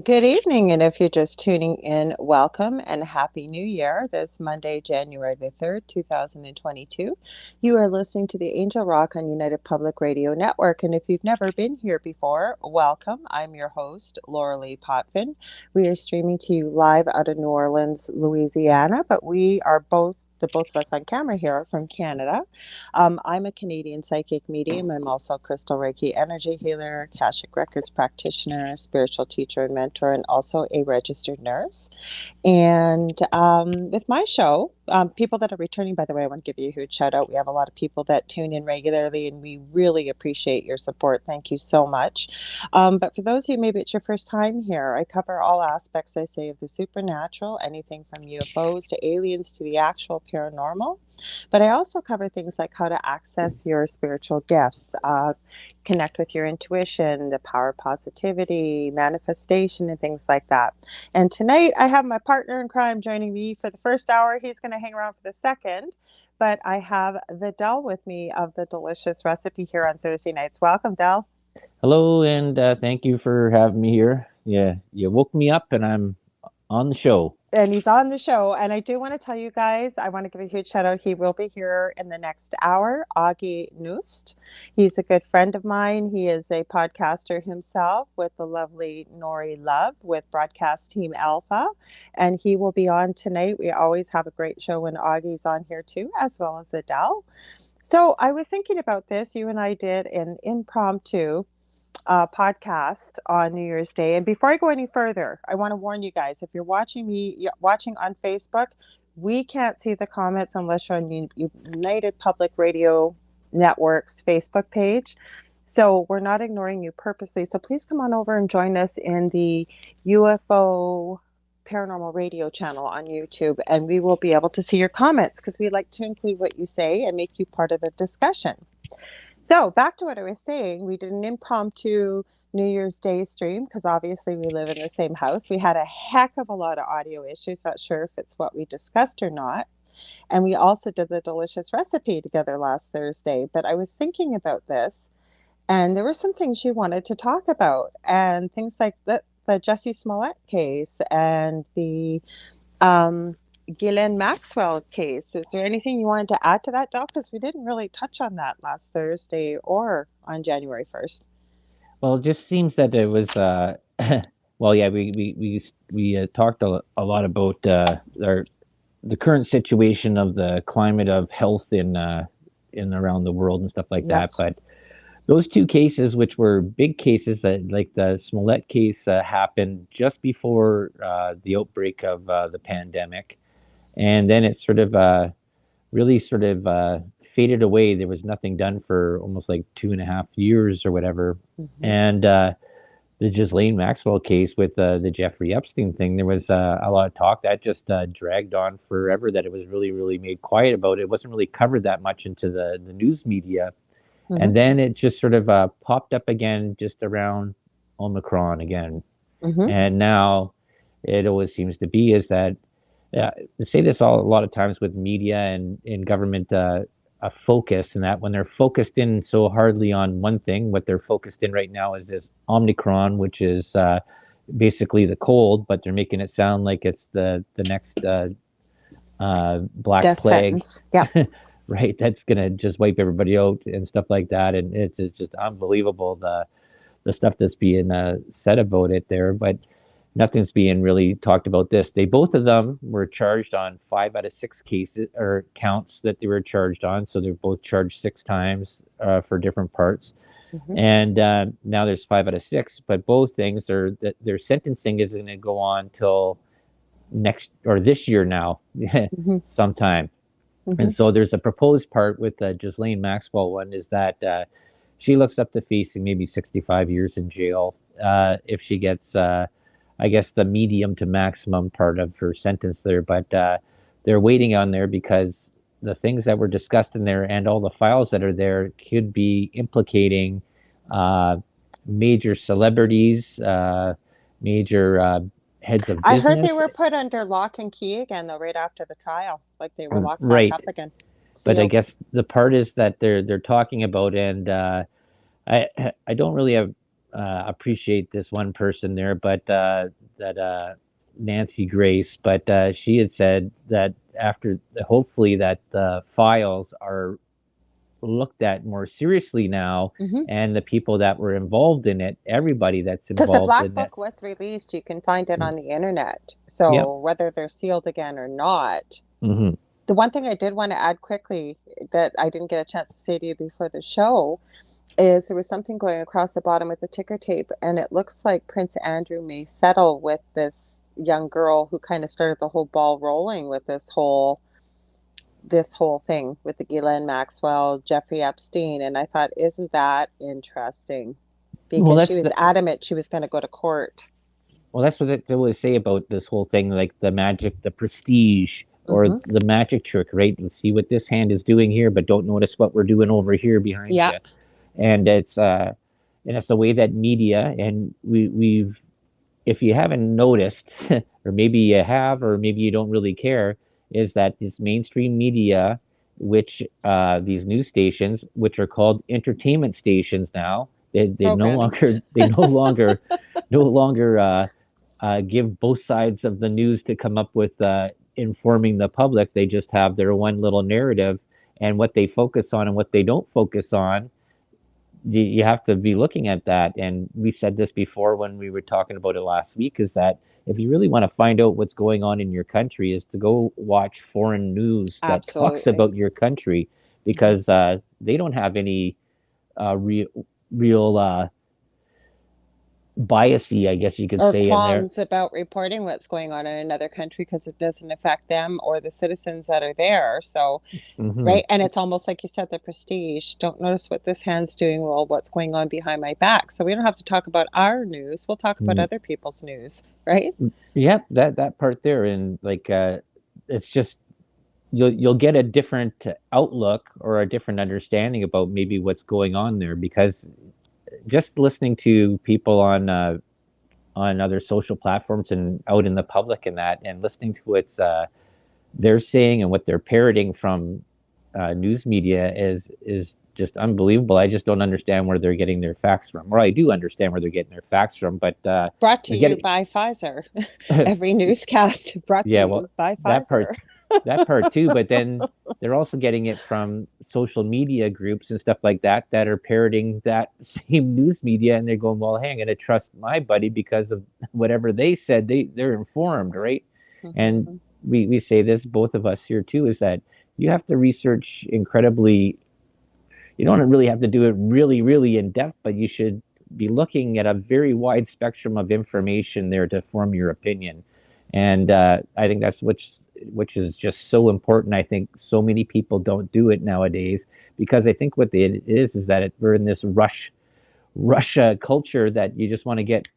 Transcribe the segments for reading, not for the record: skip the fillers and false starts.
Good evening, and if you're just tuning in, welcome and Happy New Year. This Monday, January the 3rd, 2022. You are listening to the Angel Rock on United Public Radio Network. And if you've never been here before, welcome. I'm your host, Lorilei Potvin. We are streaming to you live out of New Orleans, Louisiana, but we are the both of us on camera here are from Canada. I'm a Canadian psychic medium. I'm also a crystal Reiki energy healer, Akashic Records practitioner, spiritual teacher and mentor, and also a registered nurse. And with my show, people that are returning, by the way, I want to give you a huge shout out. We have a lot of people that tune in regularly, and we really appreciate your support. Thank you so much. But for those of you, maybe it's your first time here, I cover all aspects, I say, of the supernatural, anything from UFOs to aliens to the actual paranormal. But I also cover things like how to access your spiritual gifts, connect with your intuition, the power of positivity, manifestation, and things like that. And tonight I have my partner in crime joining me for the first hour. He's going to hang around for the second. But I have the Dell with me of the Delicious Recipe here on Thursday nights. Welcome, Dell. Hello, and thank you for having me here. Yeah, you woke me up, and I'm on the show. And he's on the show. And I do want to tell you guys, I want to give a huge shout out. He will be here in the next hour, Aage Nost. He's a good friend of mine. He is a podcaster himself with the lovely Nori Love with Broadcast Team Alpha. And he will be on tonight. We always have a great show when Augie's on here too, as well as Adele. So I was thinking about this. You and I did an impromptu podcast on New Year's Day. And before I go any further, I want to warn you guys, if you're watching on Facebook, we can't see the comments unless you're on United Public Radio Network's Facebook page. So we're not ignoring you purposely. So please come on over and join us in the UFO Paranormal Radio channel on YouTube, and we will be able to see your comments because we like to include what you say and make you part of the discussion. So back to what I was saying, we did an impromptu New Year's Day stream because obviously we live in the same house. We had a heck of a lot of audio issues, not sure if it's what we discussed or not. And we also did the delicious recipe together last Thursday. But I was thinking about this, and there were some things you wanted to talk about, and things like the Jesse Smollett case and the Ghislaine Maxwell case. Is there anything you wanted to add to that, Doc? Because we didn't really touch on that last Thursday or on January 1st. Well, it just seems that it was. Well, yeah, we talked a lot about the current situation of the climate of health in around the world and stuff like that. Yes. But those two cases, which were big cases, that like the Smollett case, happened just before the outbreak of the pandemic, and then it sort of really sort of faded away. There was nothing done for almost like 2.5 years or whatever. Mm-hmm. And the Ghislaine Maxwell case with the Jeffrey Epstein thing, there was a lot of talk that just dragged on forever. That it was really, really made quiet about. It wasn't really covered that much into the news media. Mm-hmm. And then it just sort of popped up again just around Omicron again. Mm-hmm. And now it always seems to be is that they say this a lot of times with media and in government a focus, and that when they're focused in so hardly on one thing, what they're focused in right now is this Omicron, which is basically the cold, but they're making it sound like it's the next Black Death Plague, sentence. Yeah. right? That's gonna just wipe everybody out and stuff like that, and it's just unbelievable the stuff that's being said about it there, but nothing's being really talked about this. They both of them were charged on 5 out of 6 cases or counts that they were charged on, so they're both charged 6 times for different parts. Mm-hmm. And now there's 5 out of 6, but both things are that their sentencing is going to go on till next or this year now, Mm-hmm. sometime. Mm-hmm. And so there's a proposed part with the Ghislaine Maxwell one is that she looks up to facing maybe 65 years in jail if she gets, I guess, the medium to maximum part of her sentence there. But they're waiting on there because the things that were discussed in there and all the files that are there could be implicating uh, major celebrities, major heads of I heard they business. were put under lock and key again, though, right after the trial. Like they were locked back Right. up again, But I sealed. guess the part is that they're talking about, and I don't really have. appreciate this one person there, but that Nancy Grace, but she had said that after hopefully that the files are looked at more seriously now, Mhm. and the people that were involved in it, everybody that's Because the involved Black in Book this. was released, you can find it Mm, on the internet. yep. So whether they're sealed again or not, Hmm. the one thing I did want to add quickly that I didn't get a chance to say to you before the show is there was something going across the bottom with the ticker tape, and it looks like Prince Andrew may settle with this young girl who kind of started the whole ball rolling with this whole thing with the Ghislaine Maxwell, Jeffrey Epstein, and I thought, isn't that interesting? Well, Because she was adamant she was going to go to court. that's what they always say about this whole thing, like the magic, the prestige, or Hmm. the magic trick, right? Let's see what this hand is doing here, but don't notice what we're doing over here behind Yeah. you. And it's the way that media, and we've, if you haven't noticed, or maybe you have, or maybe you don't really care, is that this mainstream media, which these news stations, which are called entertainment stations now, they no Programming. longer they no longer give both sides of the news to come up with informing the public. They just have their one little narrative, and what they focus on and what they don't focus on, you have to be looking at that. And we said this before when we were talking about it last week, is that if you really want to find out what's going on in your country, is to go watch foreign news that talks Absolutely. about your country, Mhm. because they don't have any real biasy, I guess you could Or say, in there. qualms about reporting what's going on in another country because it doesn't affect them or the citizens that are there. So, Hmm. right. And it's almost like you said, the prestige. Don't notice what this hand's doing. Well, what's going on behind my back. So we don't have to talk about our news. We'll talk about other people's news, right? Yep, that part there, and like it's just, you'll get a different outlook or a different understanding about maybe what's going on there, because just listening to people on other social platforms and out in the public and that, and listening to what they're saying and what they're parroting from news media is just unbelievable. I just don't understand where they're getting their facts from. Or I do understand where they're getting their facts from, but Brought to they're you getting by Pfizer. Every newscast brought to yeah, well, you by that Pfizer. part that part too, but then they're also getting it from social media groups and stuff like that that are parroting that same news media, and they're going, well, hey, I'm going to trust my buddy because of whatever they said. They're informed, right? And Mhm. we say this, both of us here too, is that you have to research incredibly. You don't really have to do it really in depth, but you should be looking at a very wide spectrum of information there to form your opinion. And I think that's which is just so important. I think so many people don't do it nowadays, because I think what it is that we're in this Russia culture that you just want to get.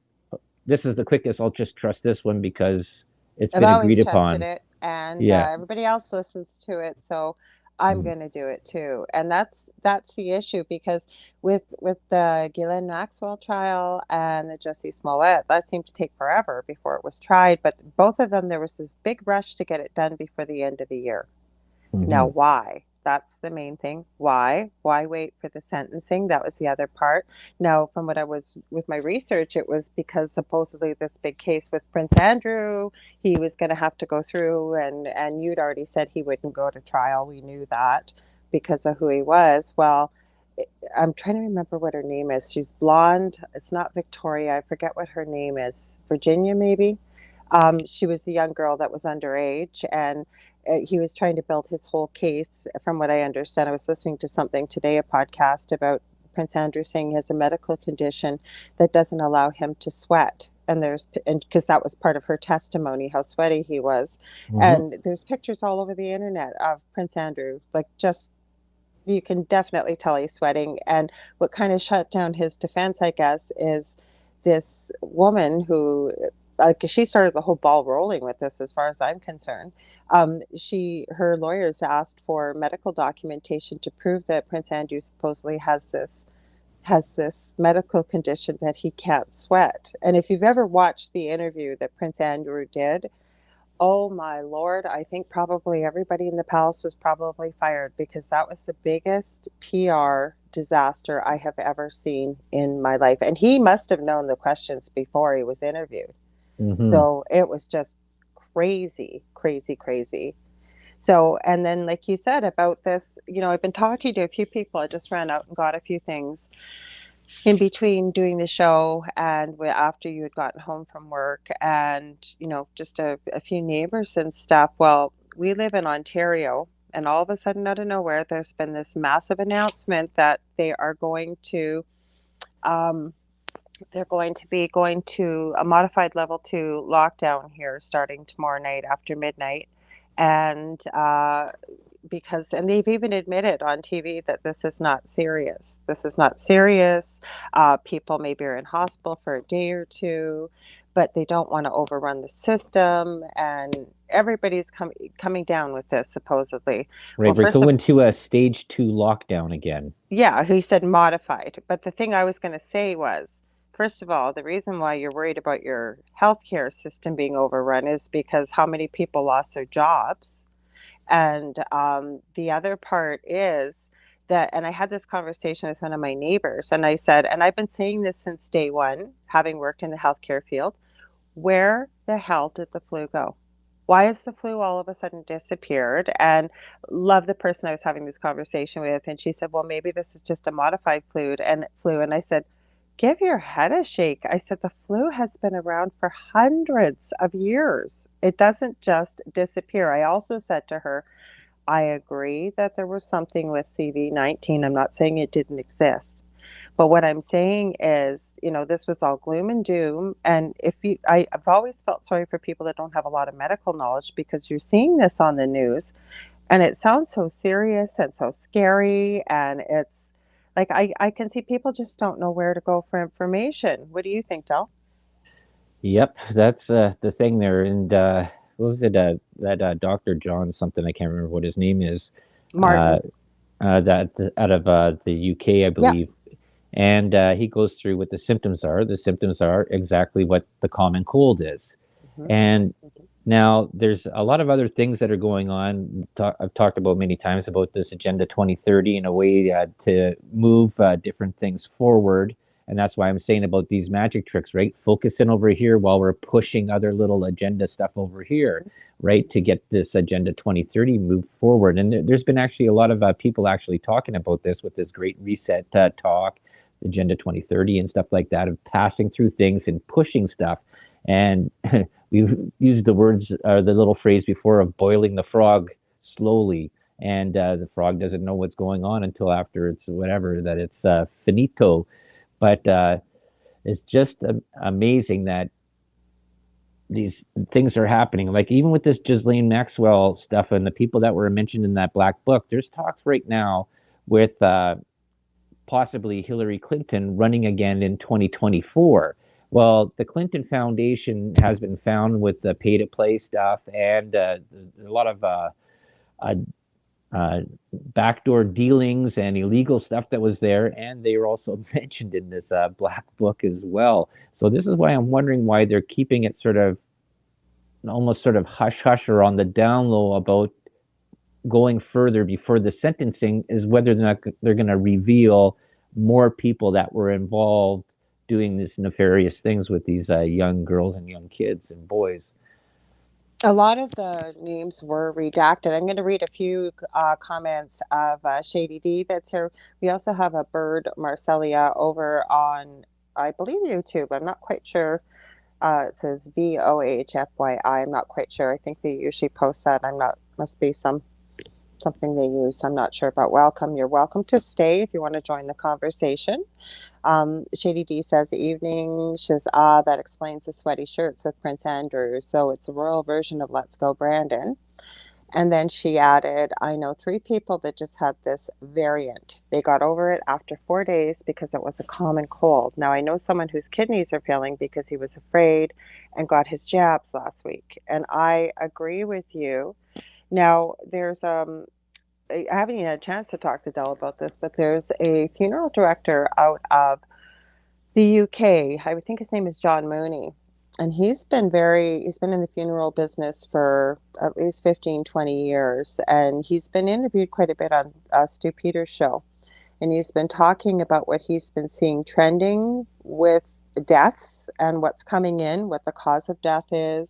This is the quickest. I'll just trust this one because it's I've been always agreed trusted upon. it, and Yeah. everybody else listens to it, so I'm Mm-hmm. going to do it too. And that's the issue because with the Ghislaine Maxwell trial and the Jussie Smollett, that seemed to take forever before it was tried. But both of them, there was this big rush to get it done before the end of the year. Now, Mm-hmm. why? That's the main thing. Why? Why wait for the sentencing? That was the other part. Now, from what I was with my research, it was because supposedly this big case with Prince Andrew, he was going to have to go through, and you'd already said he wouldn't go to trial. We knew that because of who he was. Well, I'm trying to remember what her name is. She's blonde. It's not Victoria. I forget what her name is. Virginia, maybe. She was a young girl that was underage, and he was trying to build his whole case. From what I understand, I was listening to something today, a podcast about Prince Andrew saying he has a medical condition that doesn't allow him to sweat. And because that was part of her testimony, how sweaty he was. Mm-hmm. And there's pictures all over the internet of Prince Andrew, like just you can definitely tell he's sweating. And what kind of shut down his defense, I guess, is this woman who, like, she started the whole ball rolling with this, as far as I'm concerned. Her lawyers asked for medical documentation to prove that Prince Andrew supposedly has this medical condition that he can't sweat. And if you've ever watched the interview that Prince Andrew did, Oh my Lord, I think probably everybody in the palace was probably fired because that was the biggest PR disaster I have ever seen in my life. And he must have known the questions before he was interviewed. Hmm. So it was just crazy, crazy, crazy. So, and then, like you said about this, I've been talking to a few people. I just ran out and got a few things in between doing the show and after you had gotten home from work, and just a few neighbors and stuff. Well, we live in Ontario, and all of a sudden, out of nowhere, there's been this massive announcement that um, they're going to be going to a modified level 2 lockdown here starting tomorrow night after midnight. And and they've even admitted on TV that this is not serious. This is not serious. People maybe are in hospital for a day or two, but they don't want to overrun the system. And everybody's coming down with this, supposedly. Well, Right, we're first of going to a stage 2 lockdown again. Yeah, he said modified. But the thing I was going to say was, first of all, the reason why you're worried about your healthcare system being overrun is because how many people lost their jobs. And the other part is that, and I had this conversation with one of my neighbors, and I said, and I've been saying this since day one, having worked in the healthcare field, where the hell did the flu go? Why has the flu all of a sudden disappeared? And love the person I was having this conversation with, and she said, "Well, maybe this is just a modified flu." And I said, "Give your head a shake." I said, "The flu has been around for hundreds of years. It doesn't just disappear." I also said to her, I agree that there was something with CV-19. I'm not saying it didn't exist. But what I'm saying is, this was all gloom and doom. And I've always felt sorry for people that don't have a lot of medical knowledge because you're seeing this on the news and it sounds so serious and so scary. And it's like, I can see people just don't know where to go for information. What do you think, Del? Yep, that's the thing there. And what was it? That Dr. John something, I can't remember what his name is. Uh, Martin. that out of the UK, I Yeah. believe. And he goes through what the symptoms are. The symptoms are exactly what the common cold is. Hmm. And now there's a lot of other things that are going on. I've talked about many times about this Agenda 2030 in a way to move different things forward. And that's why I'm saying about these magic tricks, right? Focus in over here while we're pushing other little agenda stuff over here, right? To get this Agenda 2030 moved forward. And there's been actually a lot of people actually talking about this with this Great Reset talk, Agenda 2030 and stuff like that, of passing through things and pushing stuff. And we've used the words, the little phrase before of boiling the frog slowly. And the frog doesn't know what's going on until after it's whatever, that it's finito. But it's just amazing that these things are happening. Like even with this Ghislaine Maxwell stuff and the people that were mentioned in that black book, there's talks right now with possibly Hillary Clinton running again in 2024. Well, the Clinton Foundation has been found with the pay to play stuff and a lot of uh, backdoor dealings and illegal stuff that was there. And they were also mentioned in this black book as well. So, this is why I'm wondering why they're keeping it sort of almost sort of hush hush or on the down low about going further before the sentencing, is whether or not they're going to reveal more people that were involved doing these nefarious things with these young girls and young kids and boys. A lot of the names were redacted. I'm going to read a few comments of Shady D that's here. We also have a bird, Marcelia, over on, I believe, YouTube. I'm not quite sure. It says VOHFYI. I'm not quite sure. I think they usually post that. I'm not, must be something they use. I'm not sure about. Welcome. You're welcome to stay if you want to join the conversation. Shady D says, evening. She says, that explains the sweaty shirts with Prince Andrew. So it's a royal version of Let's Go Brandon. And then she added, I know 3 people that just had this variant. They got over it after 4 days because it was a common cold. Now, I know someone whose kidneys are failing because he was afraid and got his jabs last week. And I agree with you. Now, I haven't even had a chance to talk to Dell about this, but there's a funeral director out of the UK. I would think his name is John Mooney. And he's been in the funeral business for at least 15, 20 years. And he's been interviewed quite a bit on Stu Peters' show. And he's been talking about what he's been seeing trending with deaths and what's coming in, what the cause of death is.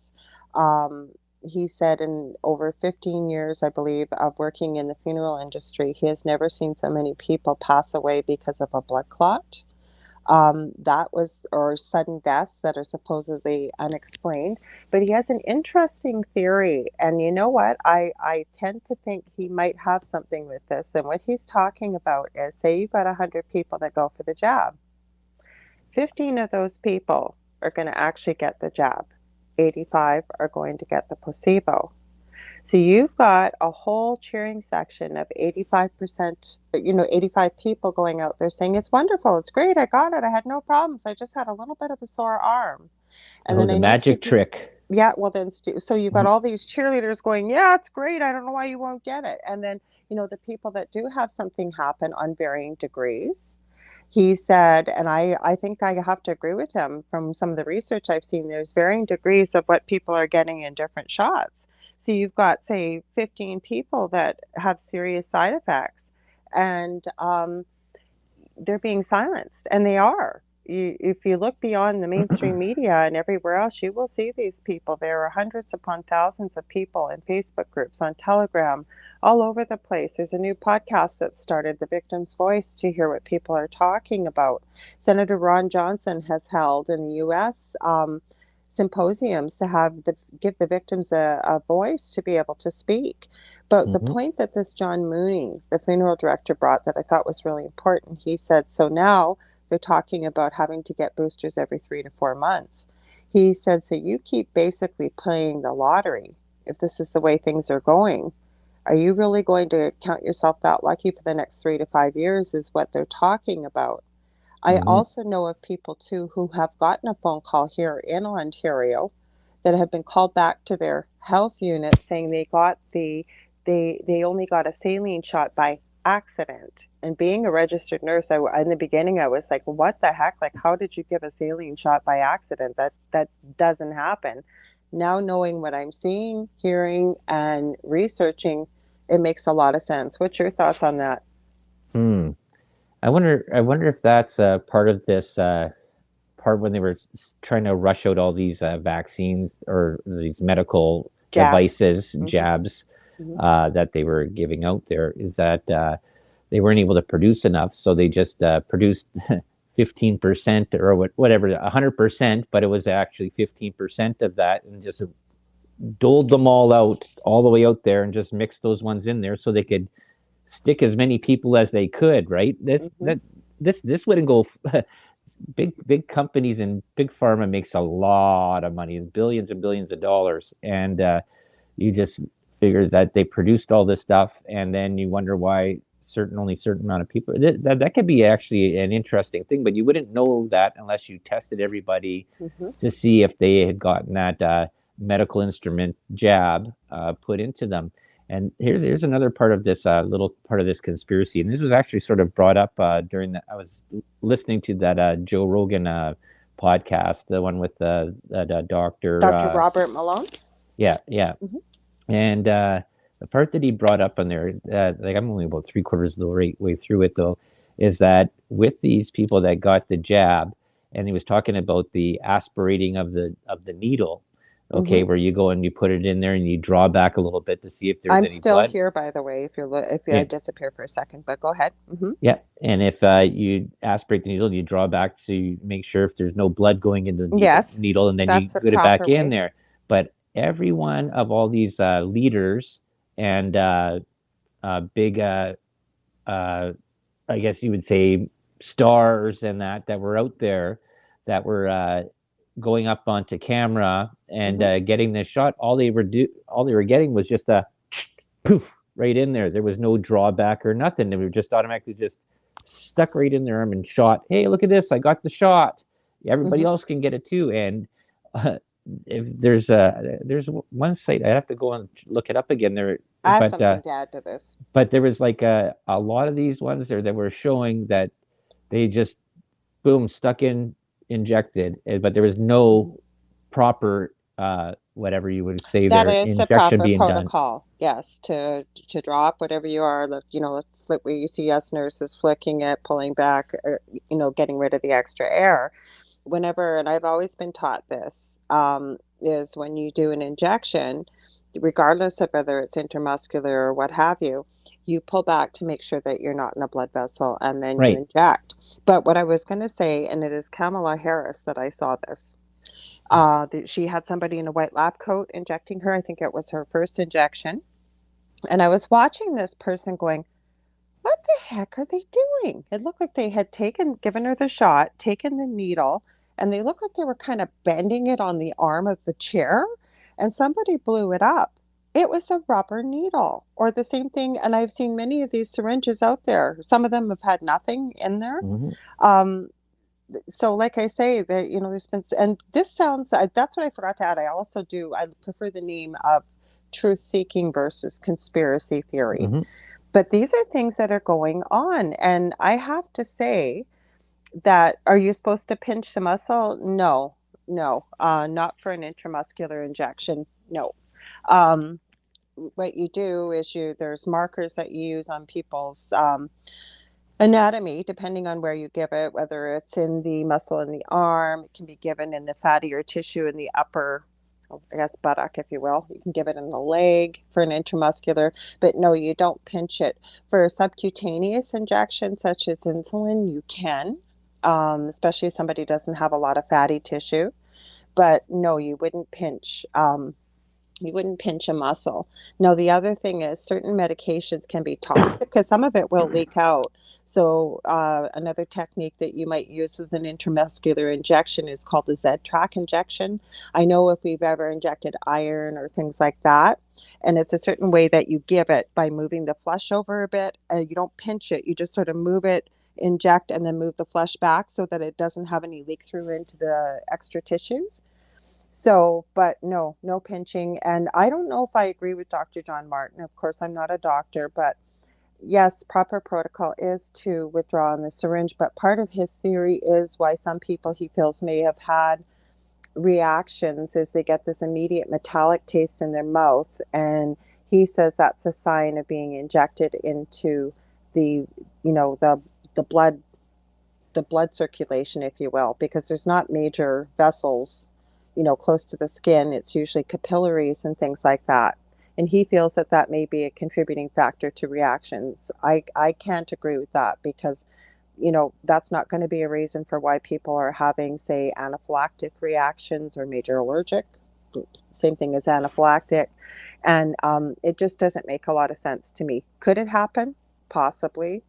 Um, he said in over 15 years, I believe, of working in the funeral industry, he has never seen so many people pass away because of a blood clot. That was, or sudden deaths that are supposedly unexplained. But he has an interesting theory. And you know what? I tend to think he might have something with this. And what he's talking about is, say you've got 100 people that go for the jab, 15 of those people are going to actually get the jab, 85 are going to get the placebo. So you've got a whole cheering section of 85%, 85 people going out there saying, it's wonderful, it's great, I got it, I had no problems, I just had a little bit of a sore arm. And Oh, then the I know magic Stu, trick. yeah, well then, so you've got all these cheerleaders going, yeah, it's great, I don't know why you won't get it. And then, the people that do have something happen on varying degrees, he said, and I think I have to agree with him from some of the research I've seen, there's varying degrees of what people are getting in different shots. So you've got, say, 15 people that have serious side effects, and they're being silenced, and they are. If you look beyond the mainstream media and everywhere else, you will see these people. There are hundreds upon thousands of people in Facebook groups, on Telegram, all over the place. There's a new podcast that started, The Victim's Voice, to hear what people are talking about. Senator Ron Johnson has held in the U.S. Symposiums to give the victims a voice to be able to speak. But the Mm-hmm. point that this John Mooney, the funeral director, brought that I thought was really important, he said, so now they're talking about having to get boosters every 3 to 4 months. He said, so you keep basically playing the lottery. If this is the way things are going, are you really going to count yourself that lucky for the next 3 to 5 years, is what they're talking about. I Mm-hmm. also know of people too who have gotten a phone call here in Ontario that have been called back to their health unit saying they only got a saline shot by accident. And being a registered nurse, in the beginning I was like, what the heck? Like, how did you give a saline shot by accident? That doesn't happen. Now knowing what I'm seeing, hearing, and researching, it makes a lot of sense. What's your thoughts on that? Hmm. I wonder if that's part of this part when they were trying to rush out all these vaccines or these medical Jabs. devices, Hmm. jabs, Hmm. that they were giving out there. Is that they weren't able to produce enough, so they just produced 15% or whatever, 100%, but it was actually 15% of that, and just doled them all out, all the way out there, and just mixed those ones in there so they could stick as many people as they could. Right? Hmm. This wouldn't go. Big companies and big pharma makes a lot of money, billions and billions of dollars, and you just figure that they produced all this stuff, and then you wonder why only certain amount of people. That could be actually an interesting thing, but you wouldn't know that unless you tested everybody Hmm. to see if they had gotten that medical instrument jab put into them. And here's another part of this little part of this conspiracy, and this was actually sort of brought up during the I was listening to that Joe Rogan podcast, the one with that doctor. Dr. Robert Malone? Yeah, yeah, Hmm. and the part that he brought up on there, like I'm only about three-quarters of the way through it though, is that with these people that got the jab, and he was talking about the aspirating of the needle, Hmm. okay, where you go and you put it in there and you draw back a little bit to see if there's I'm any still blood. here, by the way, if I Yeah, disappear for a second, but go ahead. Hmm. yeah, and if you aspirate the needle, you draw back to make sure if there's no blood going into the Yes, needle, and then you that's the put it back proper in way. there. But every one of all these leaders and big, uh, I guess you would say, stars and that were out there that were going up onto camera and Hmm. getting this shot. All they were getting was just a poof right in there. There was no drawback or nothing. They were just automatically just stuck right in their arm and shot. Hey, look at this! I got the shot. Everybody Hmm. else can get it too. And uh, if there's one site I have to go and look it up again there, I have but something to add to this. there was like a lot of these ones there that were showing that they just boom stuck in injected, but there was Hmm. no proper whatever you would say That there is the injection proper being done. protocol, yes, to drop whatever you are, flick where you see us nurses flicking it, pulling back, getting rid of the extra air. Whenever, and I've always been taught this, is when you do an injection, regardless of whether it's intramuscular or what have you, you pull back to make sure that you're not in a blood vessel and then you Right. inject. But what I was going to say, and it is Kamala Harris that I saw this. She had somebody in a white lab coat injecting her. I think it was her first injection. And I was watching this person going, what the heck are they doing? It looked like they had given her the shot, taken the needle, and they looked like they were kind of bending it on the arm of the chair, and somebody blew it up. It was a rubber needle, or the same thing. And I've seen many of these syringes out there. Some of them have had nothing in there. Mm-hmm. Um, so like I say that there's been, and this sounds, that's what I forgot to add. I prefer the name of truth seeking versus conspiracy theory, Mm-hmm. but these are things that are going on. And I have to say that, are you supposed to pinch the muscle? No, no, not for an intramuscular injection. No. um, what you do is there's markers that you use on people's anatomy, depending on where you give it, whether it's in the muscle in the arm, it can be given in the fattier tissue in the upper, I guess, buttock, if you will. You can give it in the leg for an intramuscular, but no, you don't pinch it. For a subcutaneous injection, such as insulin, you can, especially if somebody doesn't have a lot of fatty tissue. But no, you wouldn't pinch a muscle. Now, the other thing is certain medications can be toxic because some of it will leak out. So, another technique that you might use with an intramuscular injection is called the Z-track injection. I know if we've ever injected iron or things like that, and it's a certain way that you give it by moving the flesh over a bit. You don't pinch it, you just sort of move it, inject, and then move the flesh back so that it doesn't have any leak through into the extra tissues. So, but no, no pinching. And I don't know if I agree with Dr. John Martin. Of course, I'm not a doctor, but yes, proper protocol is to withdraw on the syringe. But part of his theory is why some people he feels may have had reactions is they get this immediate metallic taste in their mouth. And he says that's a sign of being injected into the, the blood, the blood circulation, if you will, because there's not major vessels, close to the skin. It's usually capillaries and things like that. And he feels that that may be a contributing factor to reactions. I can't agree with that because, that's not going to be a reason for why people are having, say, anaphylactic reactions or major allergic. Same thing as anaphylactic. And it just doesn't make a lot of sense to me. Could it happen? Possibly.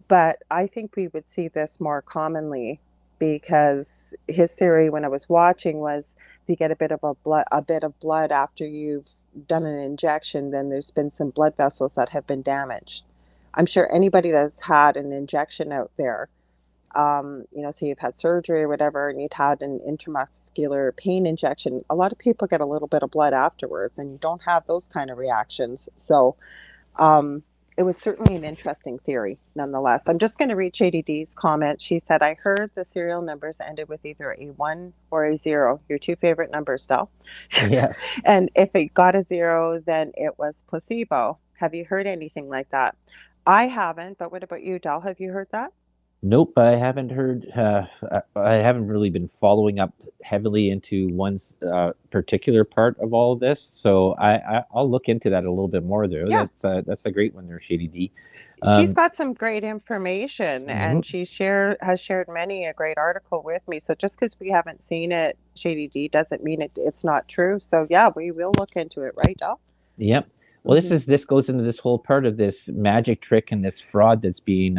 But I think we would see this more commonly because his theory when I was watching was if you get a bit of blood after you've done an injection, then there's been some blood vessels that have been damaged. I'm sure anybody that's had an injection out there, so you've had surgery or whatever, and you've had an intramuscular pain injection, a lot of people get a little bit of blood afterwards, and you don't have those kind of reactions. So um, it was certainly an interesting theory, nonetheless. I'm just going to read Shady D's comment. She said, I heard the serial numbers ended with either a 1 or a 0, your two favorite numbers, Del. Yes. And if it got a 0, then it was placebo. Have you heard anything like that? I haven't, but what about you, Del? Have you heard that? Nope, I haven't heard. I haven't really been following up heavily into one particular part of all of this, so I'll look into that a little bit more there. Yeah. That's a great one there, Shady D. She's Um, got some great information mhm. and has shared many a great article with me. So just because we haven't seen it, Shady D, doesn't mean it's not true. So yeah, we will look into it, right, Doc? Yep. Well, Hmm. this goes into this whole part of this magic trick and this fraud that's being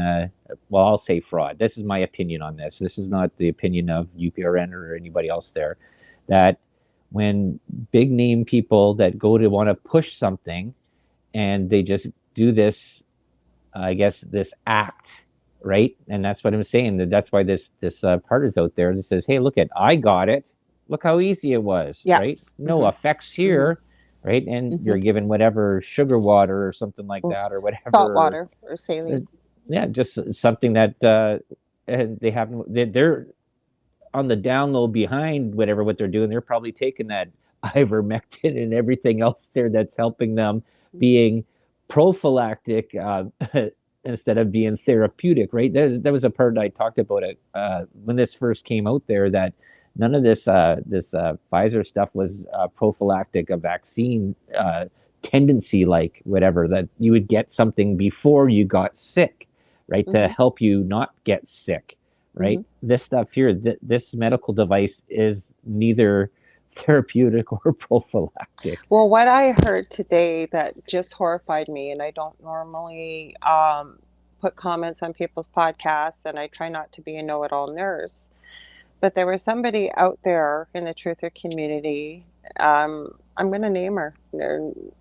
well, I'll say fraud. This is my opinion on this. This is not the opinion of UPRN or anybody else there. That when big name people that go to want to push something and they just do this, I guess this act, right? And that's what I'm saying. That's why this part is out there that says, "Hey, look at I got it. Look how easy it was, Yeah. right? No Hmm. effects Hmm. here, right? And Hmm. you're given whatever sugar water or something like that, or Salt whatever. water or uh, saline. Yeah, just something that they have. They're on the down low behind whatever what they're doing, they're probably taking that ivermectin and everything else there that's helping them being prophylactic instead of being therapeutic, right? That was a part I talked about it when this first came out there, that none of this Pfizer stuff was prophylactic, a vaccine tendency, like whatever, that you would get something before you got sick, right? To Mm-hmm. help you not get sick, right? Mm-hmm. This stuff here, this medical device is neither therapeutic or prophylactic. Well, what I heard today that just horrified me, and I don't normally put comments on people's podcasts, and I try not to be a know-it-all nurse, but there was somebody out there in the truther community. I'm going to name her.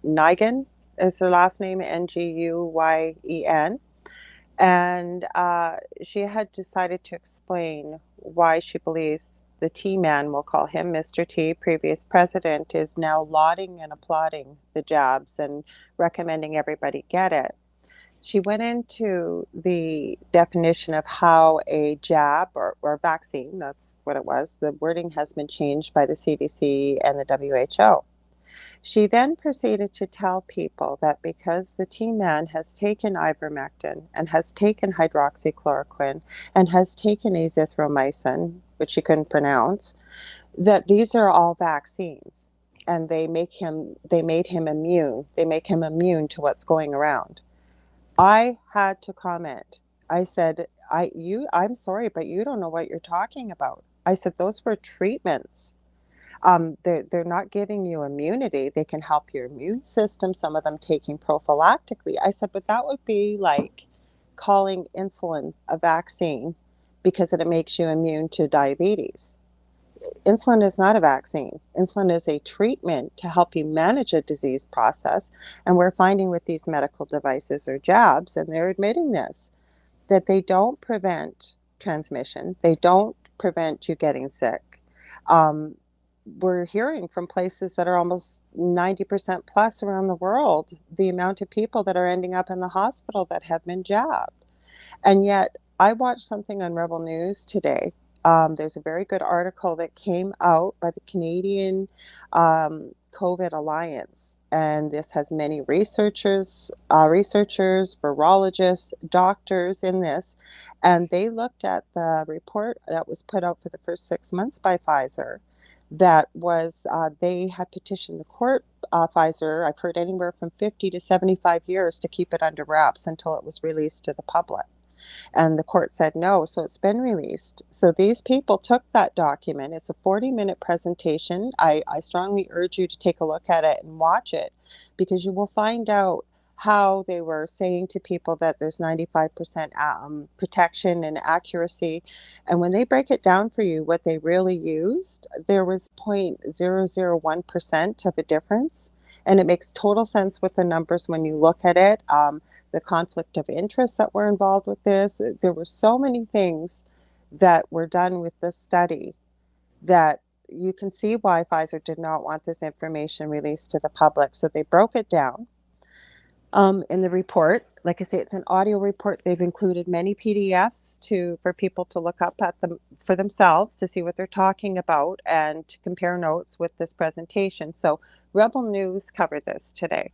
Nigan is her last name, Nguyen. And she had decided to explain why she believes the T man, we'll call him Mr. T, previous president, is now lauding and applauding the jabs and recommending everybody get it. She went into the definition of how a jab or vaccine, that's what it was, the wording has been changed by the CDC and the WHO. She then proceeded to tell people that because the T man has taken ivermectin and has taken hydroxychloroquine and has taken azithromycin, which she couldn't pronounce, that these are all vaccines, and they made him immune. They make him immune to what's going around. I had to comment. I said, I'm sorry, but you don't know what you're talking about. I said, those were treatments. They're not giving you immunity. They can help your immune system, some of them taking prophylactically. I said, but that would be like calling insulin a vaccine because it makes you immune to diabetes. Insulin is not a vaccine. Insulin is a treatment to help you manage a disease process. And we're finding with these medical devices or jabs, and they're admitting this, that they don't prevent transmission. They don't prevent you getting sick. Um, we're hearing from places that are almost 90% plus around the world, the amount of people that are ending up in the hospital that have been jabbed. And yet, I watched something on Rebel News today. There's a very good article that came out by the Canadian COVID Alliance, and this has many researchers, virologists, doctors in this, and they looked at the report that was put out for the first 6 months by Pfizer. That was they had petitioned the court. Pfizer, I've heard anywhere from 50 to 75 years to keep it under wraps until it was released to the public. And the court said no, so it's been released. So these people took that document. It's a 40-minute presentation. I strongly urge you to take a look at it and watch it, because you will find out how they were saying to people that there's 95% protection and accuracy. And when they break it down for you, what they really used, there was 0.001% of a difference. And it makes total sense with the numbers when you look at it. The conflict of interest that were involved with this. There were so many things that were done with this study that you can see why Pfizer did not want this information released to the public. So they broke it down in the report. Like I say, it's an audio report. They've included many PDFs for people to look up at them for themselves to see what they're talking about and to compare notes with this presentation. So Rebel News covered this today.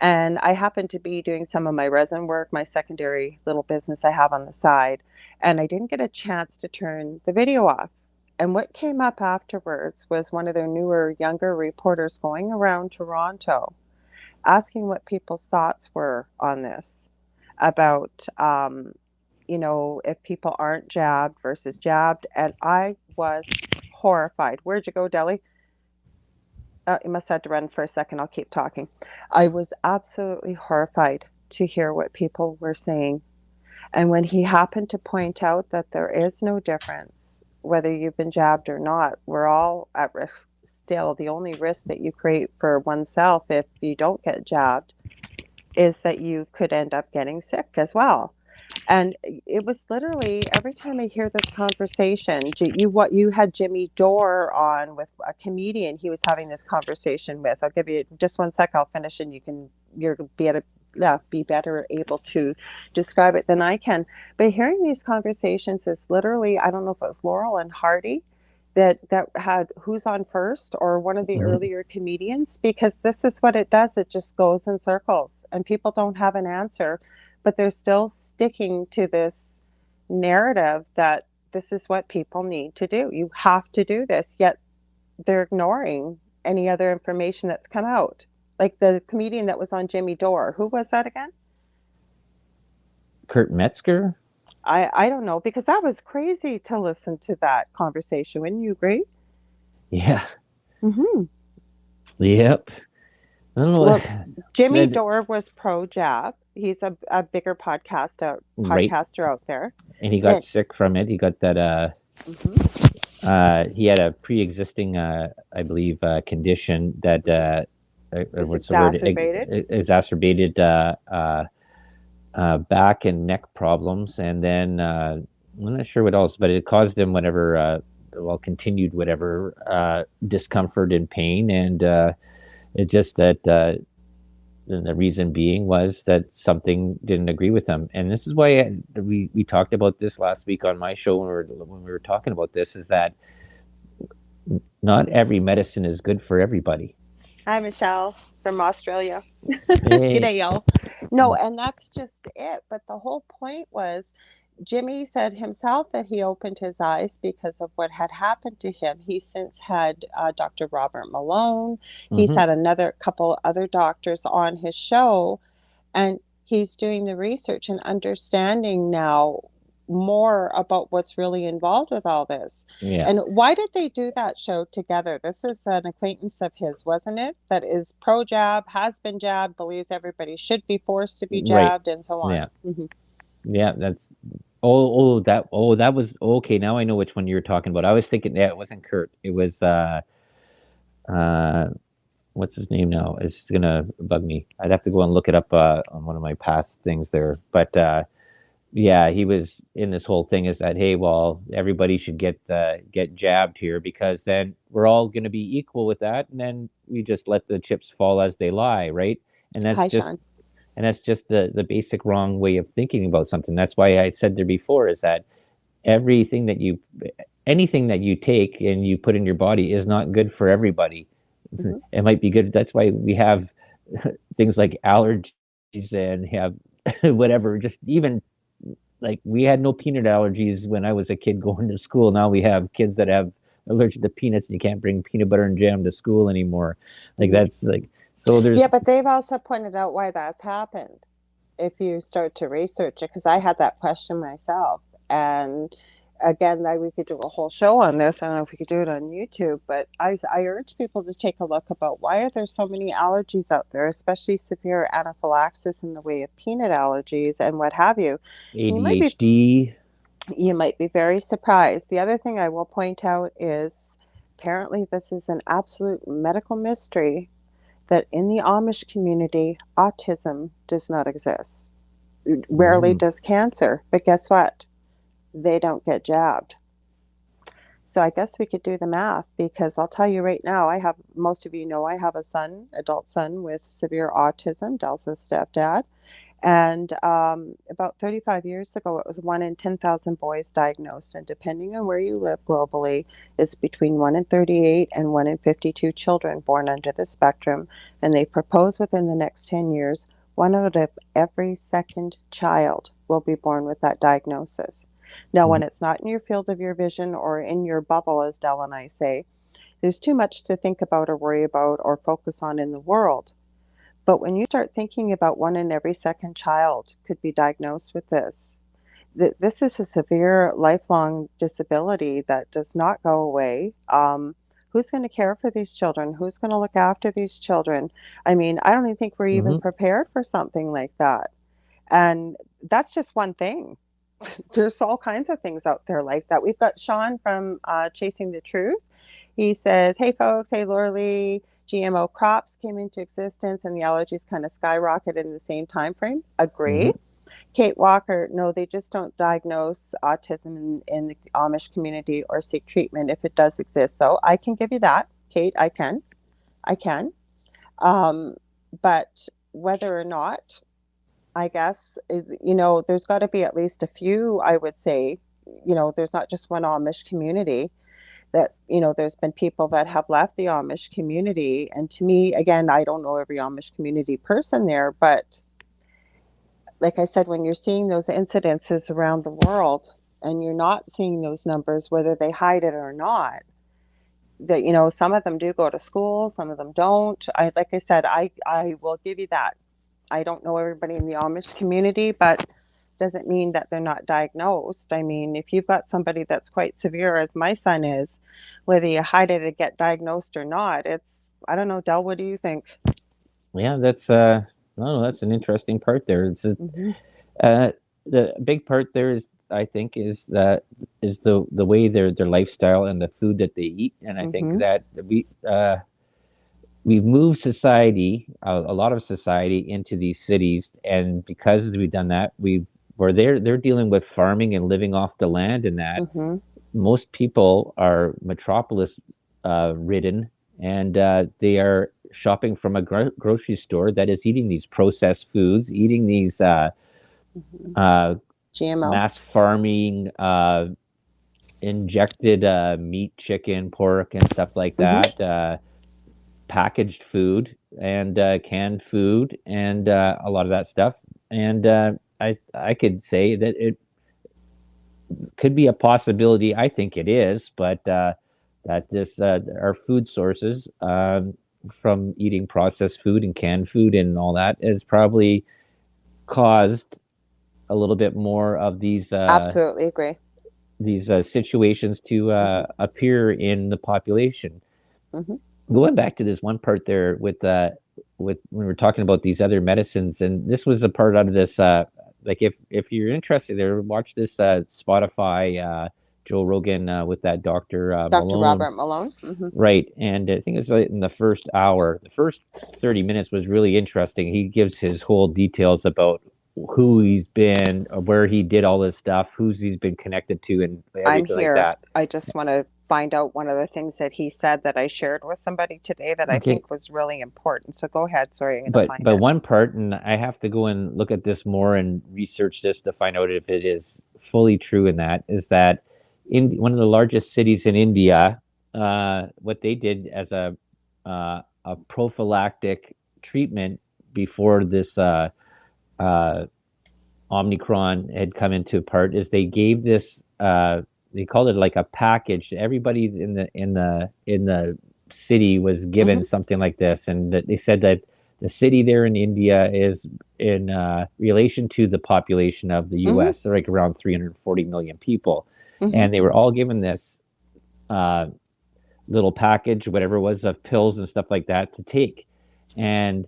And I happened to be doing some of my resin work, my secondary little business I have on the side, and I didn't get a chance to turn the video off. And what came up afterwards was one of their newer, younger reporters going around Toronto asking what people's thoughts were on this, about, if people aren't jabbed versus jabbed. And I was horrified. Where'd you go, Deli? You must have had to run for a second. I'll keep talking. I was absolutely horrified to hear what people were saying. And when he happened to point out that there is no difference, whether you've been jabbed or not, we're all at risk still. The only risk that you create for oneself if you don't get jabbed is that you could end up getting sick as well. And it was literally every time I hear this conversation, you had Jimmy Dore on with a comedian he was having this conversation with. I'll give you just one sec, I'll finish and you'll be able to be better able to describe it than I can. But hearing these conversations is literally, I don't know if it was Laurel and Hardy that had Who's on First or one of the Mm-hmm. earlier comedians, because this is what it does. It just goes in circles and people don't have an answer, but they're still sticking to this narrative that this is what people need to do. You have to do this, yet they're ignoring any other information that's come out. Like the comedian that was on Jimmy Dore. Who was that again? Kurt Metzger. I don't know, because that was crazy to listen to that conversation. Wouldn't you agree? Yeah. Mm-hmm. Yep. I don't know. Well, Jimmy That Dore was pro jab. He's a bigger right, podcaster out there. and he got And sick from it. He got that. mhm. He had a pre-existing, I believe, condition that Mhm. Is what's the word? exacerbated. Exacerbated back and neck problems, and then I'm not sure what else, but it caused him whatever. Well, continued whatever discomfort and pain, and it just that. And the reason being was that something didn't agree with them, and this is why we talked about this last week on my show when we were talking about this. Is that not every medicine is good for everybody. Hi, Michelle from Australia. Hey. G'day, y'all. No, and that's just it. But the whole point was Jimmy said himself that he opened his eyes because of what had happened to him. He since had Dr. Robert Malone. He's Mm-hmm. had another couple other doctors on his show, and he's doing the research and understanding now more about what's really involved with all this. Yeah. And why did they do that show together? This is an acquaintance of his, wasn't it? That is pro jab, has been jabbed, believes everybody should be forced to be Right. jabbed, and so on. Yeah. Yeah. That's that was okay. Now I know which one you were talking about. I was thinking, yeah, it wasn't Kurt. It was uh what's his name now? It's gonna bug me. I'd have to go and look it up on one of my past things there. But yeah, he was in this whole thing is that, hey, well, everybody should get jabbed here because then we're all going to be equal with that, and then we just let the chips fall as they lie, right? And that's Hi, just Sean. the basic wrong way of thinking about something. That's why I said there before is that everything that you anything that you take and you put in your body is not good for everybody. Hmm. It might be good. That's why we have things like allergies and have whatever, just even like we had no peanut allergies when I was a kid going to school. Now we have kids that have allergic to peanuts and you can't bring peanut butter and jam to school anymore. Like Hmm. that's like so there's Yeah, but they've also pointed out why that's happened. If you start to research it, because I had that question myself. And again, like we could do a whole show on this. I don't know if we could do it on YouTube, but I urge people to take a look about why are there so many allergies out there, especially severe anaphylaxis in the way of peanut allergies and what have you. You might be ADHD. you might be very surprised. The other thing I will point out is apparently this is an absolute medical mystery that in the Amish community, autism does not exist. Rarely Mm, does cancer, but guess what? They don't get jabbed. So I guess we could do the math, because I'll tell you right now, I have, most of you know, I have a son, adult son with severe autism, Delsa's stepdad. And about 35 years ago, it was 1 in 10,000 boys diagnosed. And depending on where you live globally, it's between 1 in 38 and 1 in 52 children born under the spectrum. And they propose within the next 10 years, one out of every second child will be born with that diagnosis. Now, mm, when it's not in your field of your vision or in your bubble, as Del and I say, there's too much to think about or worry about or focus on in the world. But when you start thinking about one in every second child could be diagnosed with this, this is a severe lifelong disability that does not go away. Who's going to care for these children? Who's going to look after these children? I mean, I don't even think we're even mm-hmm, prepared for something like that. And that's just one thing. There's all kinds of things out there like that. We've got Sean from Chasing the Truth. He says, "Hey folks, hey Lorilei, GMO crops came into existence and the allergies kind of skyrocketed in the same time frame." mm-hmm. Agree. Kate Walker, no, they just don't diagnose autism in the Amish community or seek treatment if it does exist. So I can give you that, Kate. I can. Um, but whether or not I guess. There's got to be at least a few, I would say. There's not just one Amish community that, there's been people that have left the Amish community. And to me, again, I don't know every Amish community person there, but like I said, when you're seeing those incidences around the world and you're not seeing those numbers, whether they hide it or not, that, some of them do go to school, some of them don't. Like I said, I will give you that. I don't know everybody in the Amish community, but doesn't mean that they're not diagnosed. I mean, if you've got somebody that's quite severe, as my son is, whether you hide it or get diagnosed or not, I don't know, Del, what do you think? Yeah, that's no, that's an interesting part there. Hmm. Uh, the big part there is, I think, is the way their lifestyle and the food that they eat, and I think Hmm. that we've moved society, a lot of society, into these cities, and because we've done that, where they're dealing with farming and living off the land, and that Hmm. most people are metropolis ridden, and they are shopping from a grocery store that is eating these processed foods, eating these Hmm. uh, GMO. mass farming injected meat, chicken, pork, and stuff like Hmm. that, packaged food and canned food and a lot of that stuff. And I could say that it could be a possibility. I think it is, but that this our food sources from eating processed food and canned food and all that has probably caused a little bit more of Absolutely agree. these situations to Hmm. appear in the population. Hmm. Going back to this one part there with when we're talking about these other medicines, and this was a part out of this. Like if you're interested there, watch this Spotify Joe Rogan with that Doctor Dr. Malone. Robert Malone. Hmm. Right. And I think it's like in the first hour, the first 30 minutes was really interesting. He gives his whole details about who he's been, where he did all this stuff, who's he's been connected to, and I'm everything like here. that. I just want to find out one of the things that he said that I shared with somebody today that I Okay. think was really important. So go ahead. Sorry, I'm going to find But it. one part, and I have to go and look at this more and research this to find out if it is fully true in that, is that in one of the largest cities in India, what they did as a prophylactic treatment before this uh, Omicron had come into part is they gave this they called it like a package. Everybody in the city was given Hmm. something like this, and that they said that the city there in India is in relation to the population of the Hmm. U.S. They're like around 340 million people, Hmm. and they were all given this uh, little package, whatever it was, of pills and stuff like that to take. And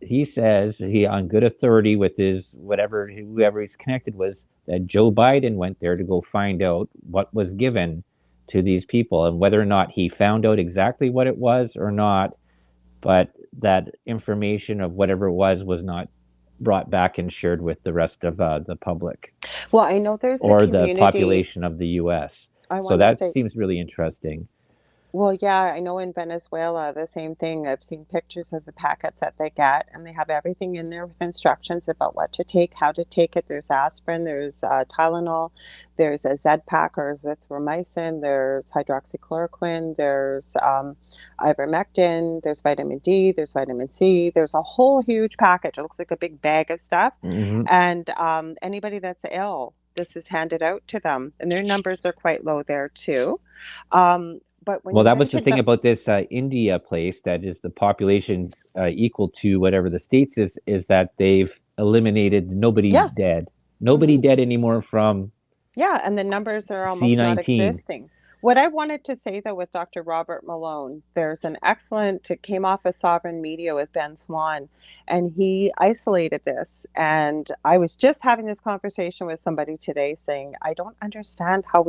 he says he, on good authority, with his whatever whoever he's connected with, that Joe Biden went there to go find out what was given to these people and whether or not he found out exactly what it was or not. But that information of whatever it was not brought back and shared with the rest of the public Well, I know there's a or the community. population of the U.S. I So want to that say, seems really interesting. well, yeah, I know in Venezuela, the same thing. I've seen pictures of the packets that they get, and they have everything in there with instructions about what to take, how to take it. There's aspirin, there's Tylenol, there's a Z pack or azithromycin, there's hydroxychloroquine, there's ivermectin, there's vitamin D, there's vitamin C. There's a whole huge package. It looks like a big bag of stuff. Hmm. And anybody that's ill, this is handed out to them, and their numbers are quite low there too. But when Well, you that was the mentioned thing the, about this India place that is the population's equal to whatever the states is that they've eliminated nobody yeah, dead. Nobody hmm, dead anymore from yeah, and the numbers are almost not C-19. existing. What I wanted to say though with Dr. Robert Malone, there's an excellent, it came off of Sovereign Media with Ben Swan, and he isolated this. And I was just having this conversation with somebody today saying, I don't understand how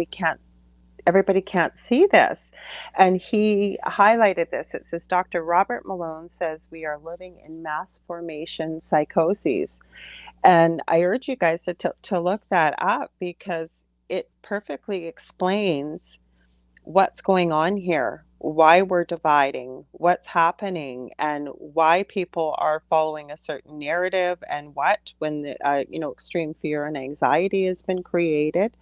everybody can't see this. And he highlighted this. It says Dr. Robert Malone says we are living in mass formation psychoses. And I urge you guys to look that up because it perfectly explains what's going on here. why we're dividing, what's happening, and why people are following a certain narrative, and what when the extreme fear and anxiety has been created.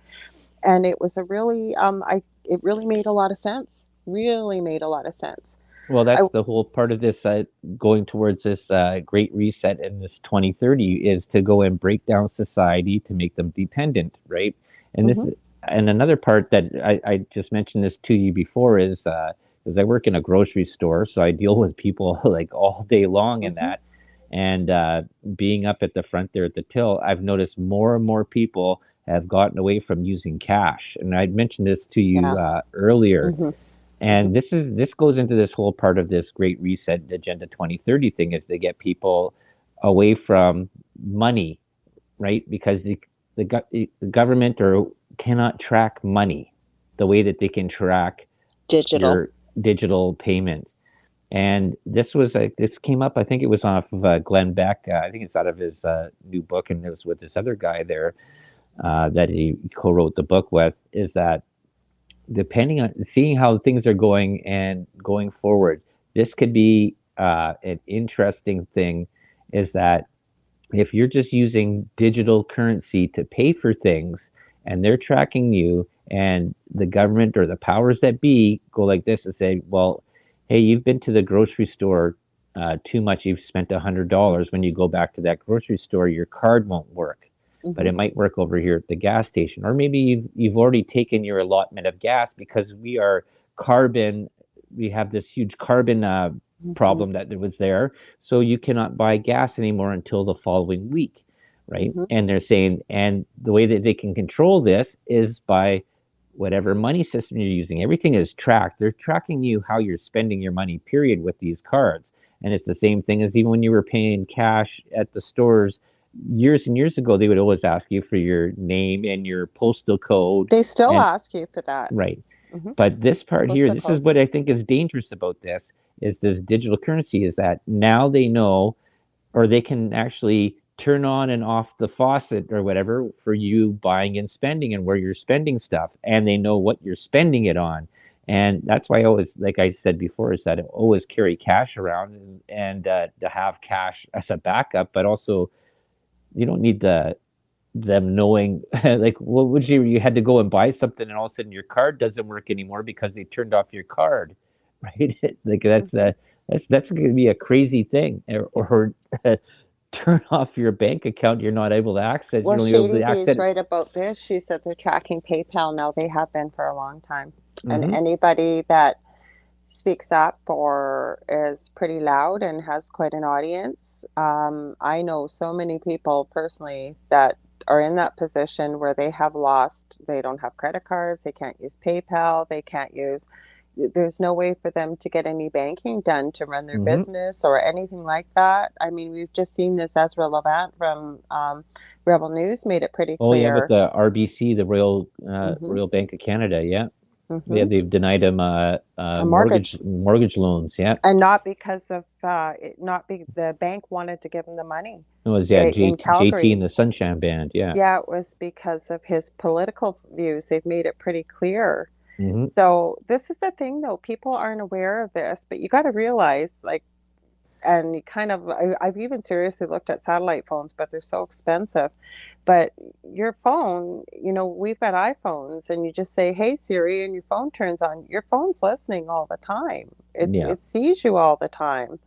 And it was a really I it really made a lot of sense. Really made a lot of sense. Well, I that's the whole part of this going towards this great reset in this 2030 is to go and break down society to make them dependent, right? And this Mhm. is, and another part that I just mentioned this to you before is because I work in a grocery store, so I deal with people like all day long in Mhm. that. And being up at the front there at the till, I've noticed more and more people have gotten away from using cash. And I'd mentioned this to you Yeah. earlier, Mhm. Mhm. and this goes into this whole part of this Great Reset Agenda 2030 thing is to get people away from money, right? Because the government or cannot track money the way that they can track Digital. your digital payment. And this came up. I think it was off of Glenn Beck. I think it's out of his new book, and it was with this other guy there that he co-wrote the book with. Is that depending on seeing how things are going and going forward, this could be an interesting thing. Is that if you're just using digital currency to pay for things and they're tracking you, and the government or the powers that be go like this and say, well, hey, you've been to the grocery store too much, you've spent $100. When you go back to that grocery store, your card won't work, but Mhm. it might work over here at the gas station. Or maybe you've already taken your allotment of gas because carbon we have this huge carbon Mhm. problem that was there, so you cannot buy gas anymore until the following week, right? Mhm. And they're saying, and the way that they can control this is by whatever money system you're using. Everything is tracked. They're tracking you how you're spending your money, period, with these cards. And it's the same thing as even when you were paying cash at the stores years and years ago, they would always ask you for your name and your postal code. They still And ask you for that. right. Mhm. But this part here, Postal this is code. what I think is dangerous about this is this digital currency is that now they know, or they can actually turn on and off the faucet or whatever for you buying and spending and where you're spending stuff, and they know what you're spending it on. And that's why I always, like I said before, is that I always carry cash around, and to have cash as a backup, but also you don't need them knowing like what would you had to go and buy something and all of a sudden your card doesn't work anymore because they turned off your card, right? Like Mhm. that's going to be a crazy thing, or turn off your bank account, you're not able to access, Well, you're only able Shady to D access is it. right about this. She said they're tracking PayPal now. They have been for a long time. And Mm-hmm. anybody that speaks up or is pretty loud and has quite an audience, I know so many people personally that are in that position where they have lost, they don't have credit cards, they can't use PayPal, they can't use, there's no way for them to get any banking done to run their Mm-hmm. business or anything like that. I mean, we've just seen this. Ezra Levant from Rebel News made it pretty Oh yeah, with clear. the RBC, the Hmm. Royal Bank of Canada, yeah. Yeah, Hmm. they've denied him A mortgage. mortgage loans, yeah. And not because of not be the bank wanted to give him the money It was, yeah, in JT and Calgary. the Sunshine Band, yeah. Yeah, it was because of his political views. They've made it pretty clear. Mm-hmm. So this is the thing, though. People aren't aware of this, but you got to realize, like, and you kind of, I've even seriously looked at satellite phones, but they're so expensive. But your phone, we've got iPhones, and you just say, "Hey Siri," and your phone turns on. Your phone's listening all the time. It Yeah. it sees you all the time.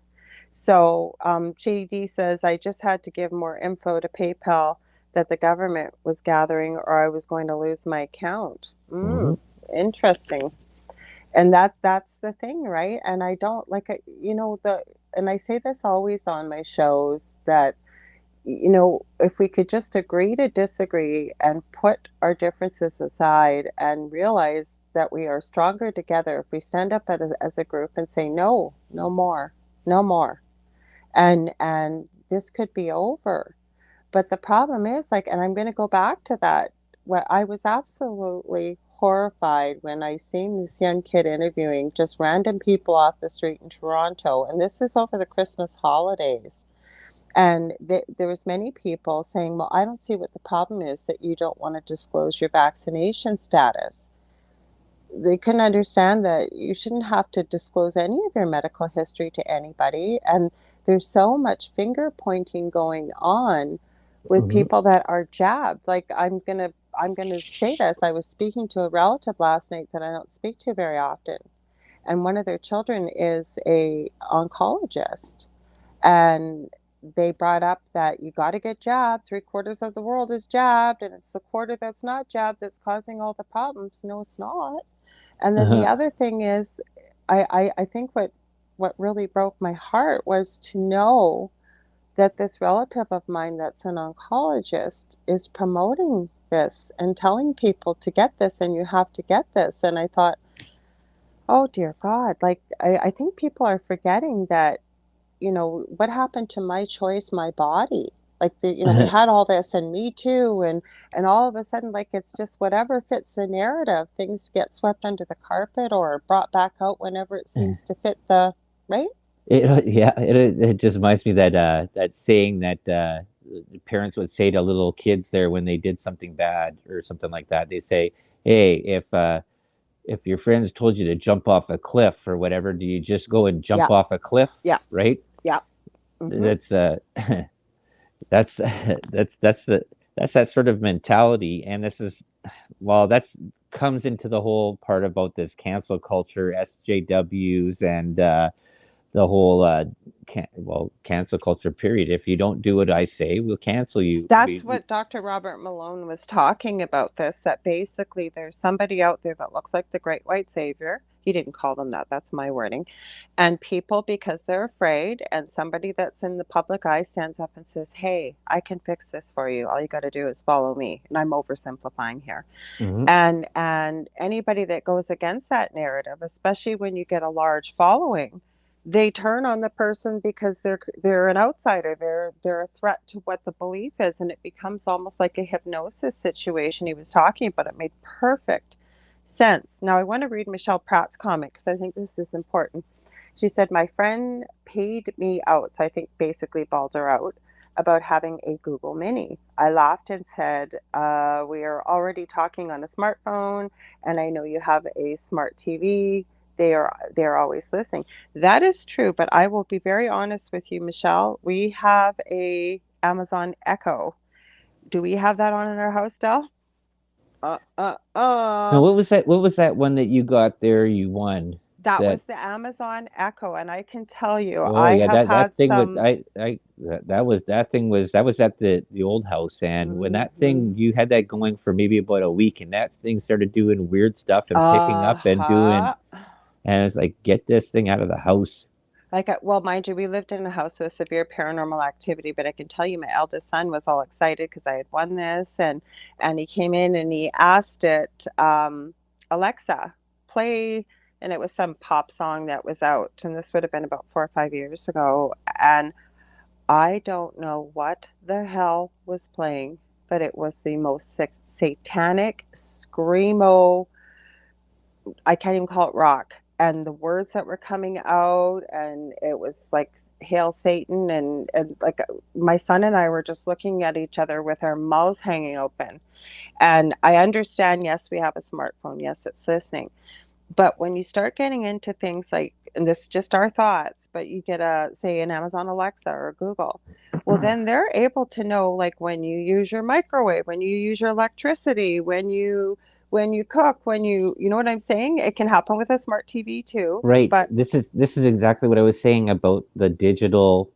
So JD says, I just had to give more info to PayPal that the government was gathering, or I was going to lose my account. Mm-hmm. Interesting. And that's the thing, right? And I don't like, and I say this always on my shows that, if we could just agree to disagree and put our differences aside and realize that we are stronger together if we stand up as a group and say, no, no more, no more, and this could be over. But the problem is, like, and I'm going to go back to that, what I was absolutely horrified when I seen this young kid interviewing just random people off the street in Toronto, and this is over the Christmas holidays. And there was many people saying, well, I don't see what the problem is that you don't want to disclose your vaccination status. they couldn't understand that you shouldn't have to disclose any of your medical history to anybody. And there's so much finger pointing going on with Hmm. people that are jabbed. Like I'm gonna say this. I was speaking to a relative last night that I don't speak to very often, and one of their children is a oncologist, and they brought up that you got to get jabbed. Three-quarters of the world is jabbed, and it's the quarter that's not jabbed that's causing all the problems. No, it's not. And then the Uh-huh. other thing is, I think what really broke my heart was to know that this relative of mine that's an oncologist is promoting this and telling people to get this and you have to get this. And I thought, oh dear God, like I think people are forgetting that, what happened to my choice, my body? Like we had all this and Me Too and all of a sudden, like it's just whatever fits the narrative. Things get swept under the carpet or brought back out whenever it seems to fit the right. Yeah, it just reminds me that that saying that parents would say to little kids there when they did something bad or something like that. They say, "Hey, if your friends told you to jump off a cliff or whatever, do you just go and jump Yeah, off a cliff?" yeah, Right? yeah. Mm-hmm. That's that's that's that sort of mentality, and this is well, that's comes into the whole part about this cancel culture, SJWs, and the whole cancel culture period. If you don't do what I say, we'll cancel you. That's what Dr. Robert Malone was talking about this, that basically there's somebody out there that looks like the great white savior. He didn't call them that, that's my wording. And people, because they're afraid, and somebody that's in the public eye stands up and says, hey, I can fix this for you. All you got to do is follow me. And I'm oversimplifying here. Mhm. And anybody that goes against that narrative, especially when you get a large following, they turn on the person because they're an outsider. They're a threat to what the belief is, and it becomes almost like a hypnosis situation. He was talking about it made perfect sense. Now I want to read Michelle Pratt's comment because I think this is important. She said, my friend paid me out, so I think basically balled her out, about having a Google Mini. I laughed and said, we are already talking on a smartphone, and I know you have a smart TV. They're always listening. That is true, but I will be very honest with you, Michelle. We have a Amazon Echo. Do we have that on in our house still? Uh, uh, Now, uh. what was that? What was that one that you got there? You won That that. was the Amazon Echo, and I can tell you, Oh I yeah, have that had thing with some. that was that thing was that was at the old house, and when that Mhm. thing you had that going for maybe about a week, and that thing started doing weird stuff and picking up and doing, Uh-huh. and it's like get this thing out of the house. Like, well, mind you, we lived in a house with severe paranormal activity, but I can tell you, my eldest son was all excited because I had won this, and he came in and he asked it, Alexa, play, and it was some pop song that was out, and this would have been about 4 or 5 years ago, and I don't know what the hell was playing, but it was the most satanic screamo. I can't even call it rock. And the words that were coming out, and it was like "Hail Satan," and like my son and I were just looking at each other with our mouths hanging open. And I understand, yes, we have a smartphone, yes, it's listening, but when you start getting into things like, and this is just our thoughts, but you get a, say, an Amazon Alexa or Google, well, then they're able to know, like when you use your microwave, when you use your electricity, when you cook, you know what I'm saying? It can happen with a smart TV too, Right. but This is exactly what I was saying about the digital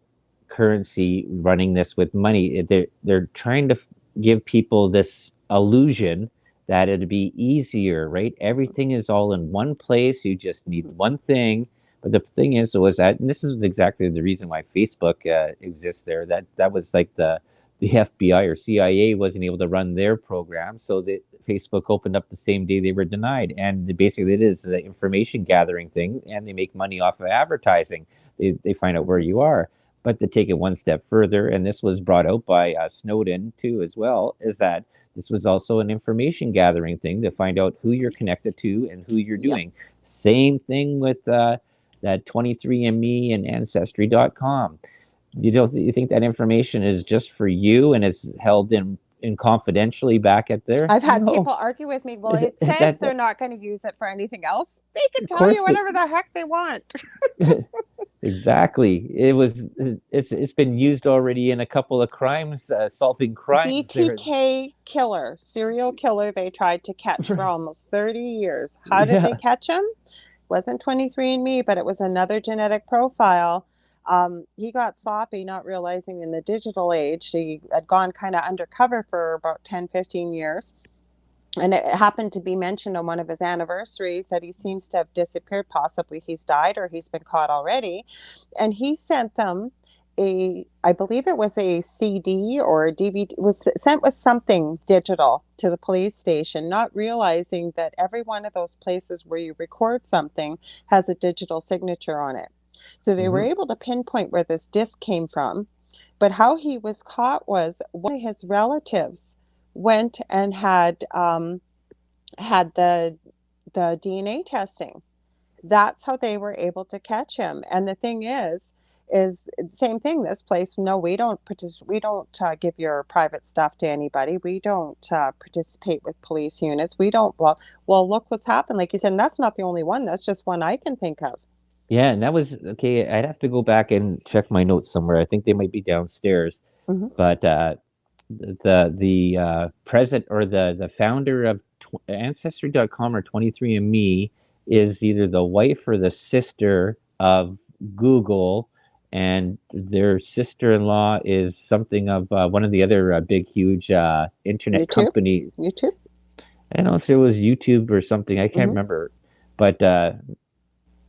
currency running this with money. They're trying to give people this illusion that it'd be easier, right? Everything is all in one place. You just need one thing. But the thing is, was that, and this is exactly the reason why Facebook exists there. That was like the FBI or CIA wasn't able to run their program, so that Facebook opened up the same day they were denied. And basically, it is the information gathering thing, and they make money off of advertising. They find out where you are. But to take it one step further, and this was brought out by Snowden too, as well, is that this was also an information gathering thing to find out who you're connected to and who you're yep. doing. Same thing with that 23andMe and Ancestry.com. You think that information is just for you and it's held in and confidentially back at there? I've had No. people argue with me. Well, it says That they're not going to use it for anything else. They can of tell you course that whatever the heck they want. exactly. It's been used already in a couple of crimes, solving crimes there. BTK killer, serial killer they tried to catch for almost 30 years. How did they Yeah. catch him? Wasn't 23andMe, but it was another genetic profile. He got sloppy, not realizing in the digital age, he had gone kind of undercover for about 10, 15 years. And it happened to be mentioned on one of his anniversaries that he seems to have disappeared. Possibly he's died or he's been caught already. And he sent them I believe it was a CD or a DVD, was sent with something digital to the police station, not realizing that every one of those places where you record something has a digital signature on it. So they were Hmm. able to pinpoint where this disc came from. But how he was caught was one of his relatives went and had the DNA testing. That's how they were able to catch him. And the thing is same thing. This place, no, we don't give your private stuff to anybody. We don't participate with police units. We don't. Well, look what's happened. Like you said, and that's not the only one. That's just one I can think of. Yeah, and that was okay. I'd have to go back and check my notes somewhere. I think they might be downstairs. Hmm. But the present or the founder of Ancestry.com or 23andMe is either the wife or the sister of Google, and their sister-in-law is something of one of the other big, huge internet YouTube, companies. YouTube. I don't know if it was YouTube or something. I can't Hmm. remember, but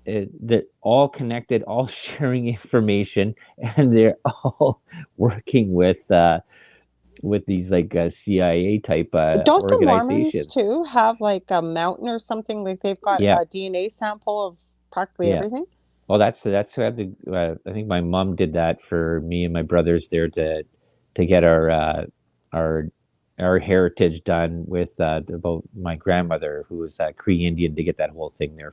they're all connected, all sharing information, and they're all working with these like CIA type Don't the Mormons organizations. too have like a mountain or something? Like they've got Yeah, a DNA sample of practically yeah. everything. Well, that's who had the. I think my mom did that for me and my brothers there to get our our heritage done with about my grandmother who was Cree Indian to get that whole thing there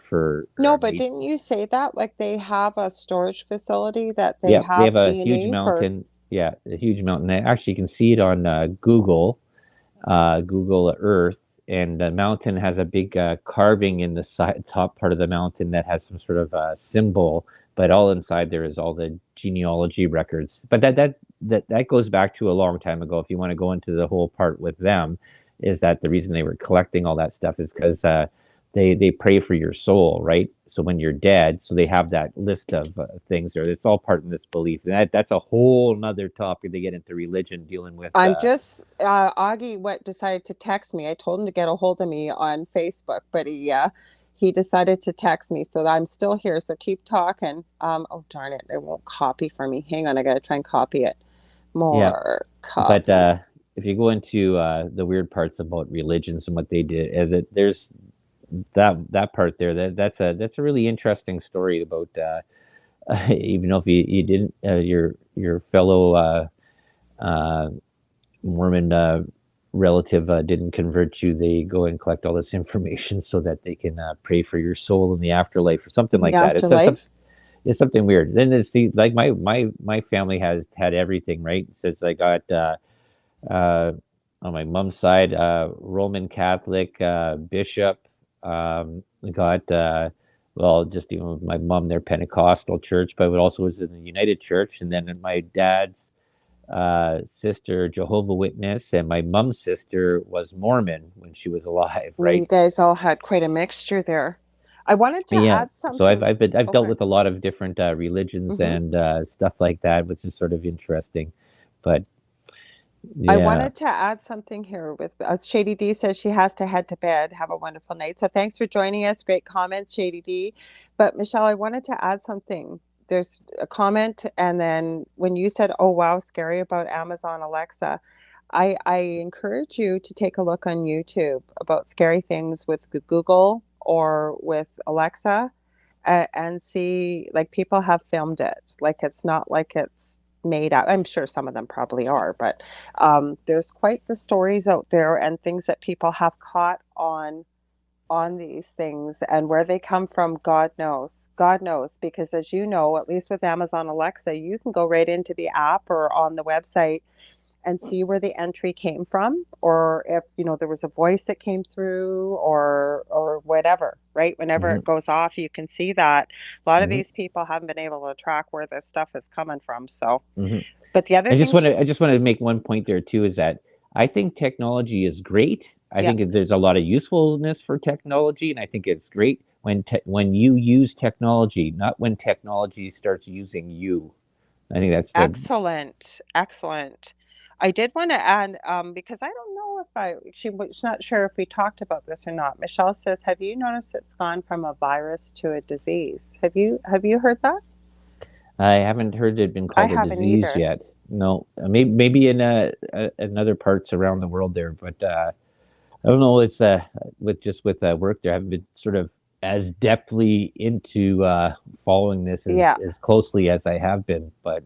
No, for but me. didn't you say that? Like they have a storage facility that they Yep, they have have a huge DNA for. mountain. Yeah, a huge mountain. Actually, you can see it on Google. Google Earth, and the mountain has a big carving in the top part of the mountain that has some sort of symbol. But all inside there is all the genealogy records. But that goes back to a long time ago. If you want to go into the whole part with them, is that the reason they were collecting all that stuff is because they pray for your soul, right? So when you're dead, so they have that list of things there. It's all part in this belief. And that's a whole nother topic to get into religion, dealing with. I'm just Augie what decided to text me. I told him to get a hold of me on Facebook, but he decided to text me, so I'm still here. So keep talking. Oh darn it, it won't copy for me. Hang on, I gotta try and copy it. Yeah, More but copy. if you go into the weird parts about religions and what they did, there's that part there. That's a really interesting story about even though if you didn't your fellow uh, Mormon relative didn't convert you, they go and collect all this information so that they can pray for your soul in the afterlife or something The like that. afterlife. It's something weird. Then see, like my family has had everything, right? Since I got uh, on my mom's side, Roman Catholic bishop. We got well, just even with my mom, their Pentecostal church, but it also was in the United Church. And then my dad's sister, Jehovah Witness, and my mom's sister was Mormon when she was alive, Yeah, right? you guys all had quite a mixture there. I wanted to Yeah. add So something. I've dealt Okay. with a lot of different religions Hmm. and stuff like that, which is sort of interesting. But I yeah, wanted to add something here with Shady D says she has to head to bed. Have a wonderful night. So thanks for joining us. Great comments, Shady D. But Michelle, I wanted to add something. There's a comment, and then when you said, "Oh wow, scary about Amazon Alexa," I encourage you to take a look on YouTube about scary things with Google or with Alexa and see like people have filmed it. Like it's not like it's made out. I'm sure some of them probably are, but there's quite the stories out there and things that people have caught on these things and where they come from. God knows. God knows because as you know, at least with Amazon Alexa, you can go right into the app or on the website and see where the entry came from, or if there was a voice that came through, or whatever, right? Whenever Hmm. it goes off, you can see that a lot of Hmm. these people haven't been able to track where this stuff is coming from. So, Hmm. but the other thing I just want to make one point there too, is that I think technology is great. I yeah, think there's a lot of usefulness for technology, and I think it's great when you use technology, not when technology starts using you. I think that's the. excellent, excellent. I did want to add, because I don't know if she was not sure if we talked about this or not. Michelle says, "Have you noticed it's gone from a virus to a disease? Have you heard that?" I haven't heard it been I called a haven't disease either. yet. No, maybe in other parts around the world there, but I don't know. It's with work there, I haven't been sort of as depthly into following this Yeah. as closely as I have been. But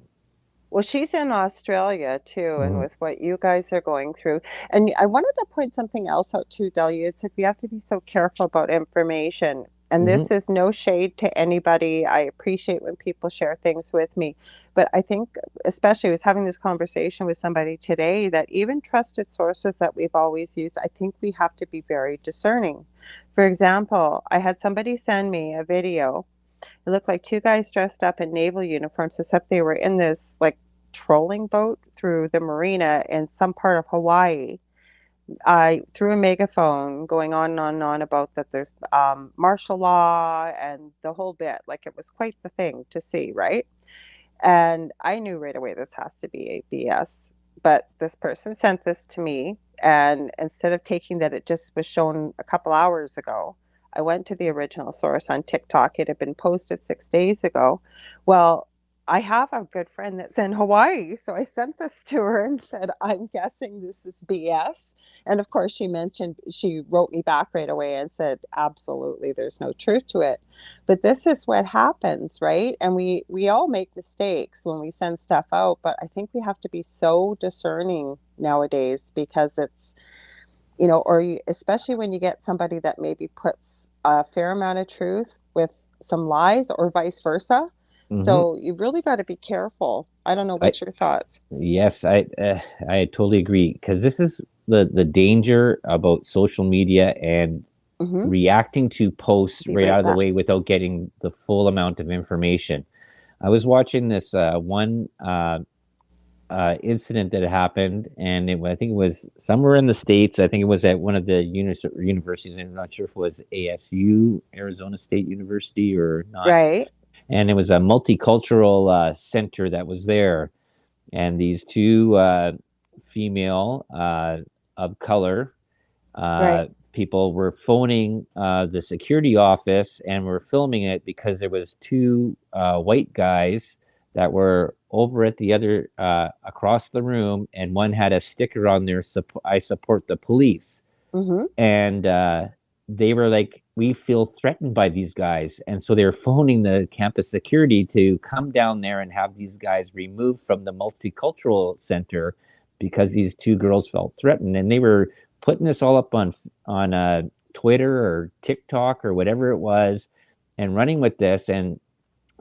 Well, she's in Australia too, and mhm, with what you guys are going through. And I wanted to point something else out too, Delia. It's like we have to be so careful about information. And mhm, this is no shade to anybody. I appreciate when people share things with me. But I think, especially, I was having this conversation with somebody today that even trusted sources that we've always used, I think we have to be very discerning. For example, I had somebody send me a video. It looked like two guys dressed up in naval uniforms, except they were in this like trolling boat through the marina in some part of Hawaii. I through a megaphone going on and on and on about that there's martial law and the whole bit. Like it was quite the thing to see, right? And I knew right away this has to be ABS. But this person sent this to me, and instead of taking that it just was shown a couple hours ago, I went to the original source on TikTok. It had been posted 6 days ago. Well, I have a good friend that's in Hawaii, so I sent this to her and said, I'm guessing this is BS. And of course, she wrote me back right away and said, absolutely, there's no truth to it. But this is what happens, right? And we all make mistakes when we send stuff out, but I think we have to be so discerning nowadays because it's, especially when you get somebody that maybe puts a fair amount of truth with some lies or vice versa. mhm. So you really got to be careful. I don't know, I what's your thoughts? Yes, I totally agree, because this is the danger about social media and Mm-hmm. reacting to posts Be right out right of the back. way without getting the full amount of information. I was watching this one incident that happened, and I think it was somewhere in the States. I think it was at one of the universities. I'm not sure if it was ASU, Arizona State University, or not. Right, And it was a multicultural center that was there. And these two female of color right. people were phoning the security office and were filming it because there was two white guys that were over at the other across the room, and one had a sticker on there, I support the police. Mm-hmm. And they were like, we feel threatened by these guys, and so they're phoning the campus security to come down there and have these guys removed from the multicultural center because these two girls felt threatened. And they were putting this all up on Twitter or TikTok or whatever it was, and running with this. And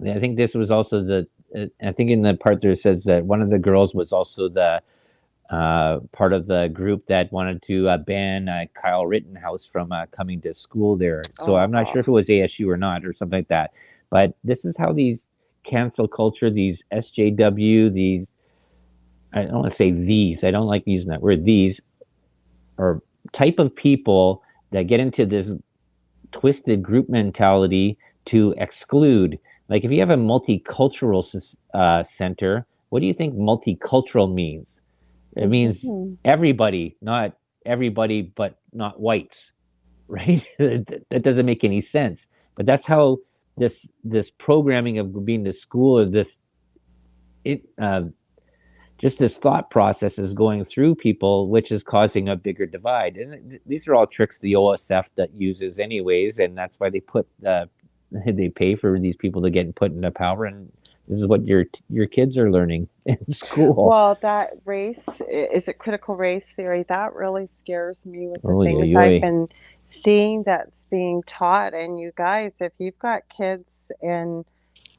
I think this was also I think in the part there it says that one of the girls was also the part of the group that wanted to ban Kyle Rittenhouse from coming to school there. So I'm not sure Oh. if it was ASU or not, or something like that. But this is how these cancel culture, these SJW, these, I don't want to say these, I don't like using that word, these are type of people that get into this twisted group mentality to exclude. Like if you have a multicultural center, what do you think multicultural means? It means Mm-hmm. everybody, not everybody, but not whites, right? That doesn't make any sense. But that's how this programming of being the school, or this it just this thought process is going through people, which is causing a bigger divide. And these are all tricks the OSF that uses anyways, and that's why they put they pay for these people to get put into power. And this is what your kids are learning in school. Well, that race, is it critical race theory? That really scares me with the Oh yeah, things I've yeah. been seeing that's being taught. And you guys, if you've got kids in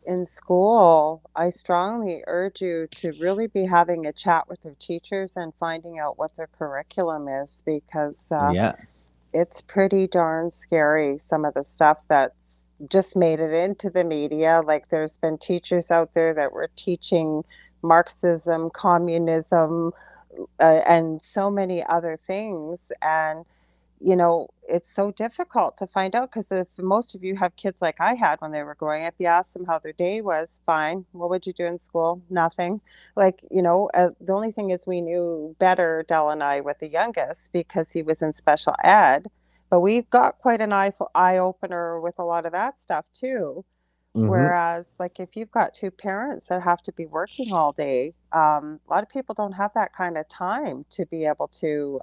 in school, I strongly urge you to really be having a chat with their teachers and finding out what their curriculum is because Yeah. it's pretty darn scary, some of the stuff that's just made it into the media. Like there's been teachers out there that were teaching Marxism, communism, and so many other things. And it's so difficult to find out because if most of you have kids like I had when they were growing up, you ask them how their day was, fine. What would you do in school? Nothing. Like, the only thing is we knew better, Dell and I, with the youngest because he was in special ed. But we've got quite an eye opener with a lot of that stuff too. Hmm. Whereas, like, if you've got two parents that have to be working all day, a lot of people don't have that kind of time to be able to,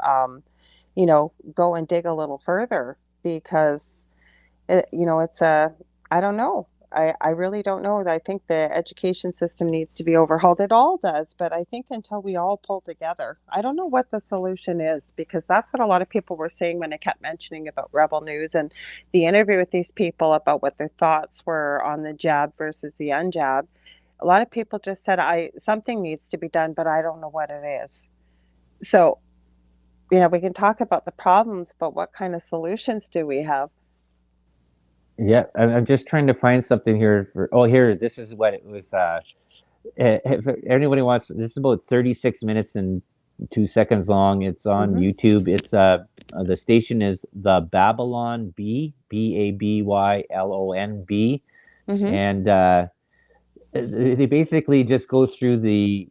go and dig a little further because it's I don't know. I really don't know. I think the education system needs to be overhauled. It all does, but I think until we all pull together, I don't know what the solution is because that's what a lot of people were saying when I kept mentioning about Rebel News and the interview with these people about what their thoughts were on the jab versus the unjab. A lot of people just said I something needs to be done, but I don't know what it is. So, we can talk about the problems, but what kind of solutions do we have? Yeah, I'm just trying to find something here for. Oh, here, this is what it was. If anybody wants, this is about 36 minutes and 2 seconds long. It's on Hmm. YouTube. It's the station is the Babylon B, Babyllon B, Hmm. and they basically just go through the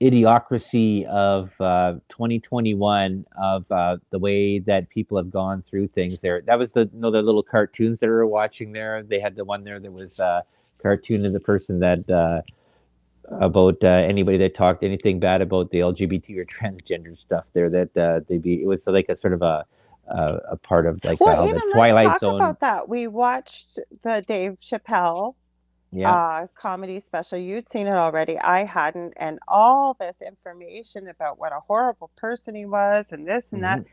idiocracy of 2021 of the way that people have gone through things there. That was the little cartoons that we were watching there. They had the one there that was cartoon of the person that about anybody that talked anything bad about the LGBT or transgender stuff there that it was like a sort of a part of like Well, how the even let's Twilight talk Zone. about that. We watched the Dave Chappelle Yeah. comedy special. You'd seen it already. I hadn't. And all this information about what a horrible person he was and this and that. Hmm.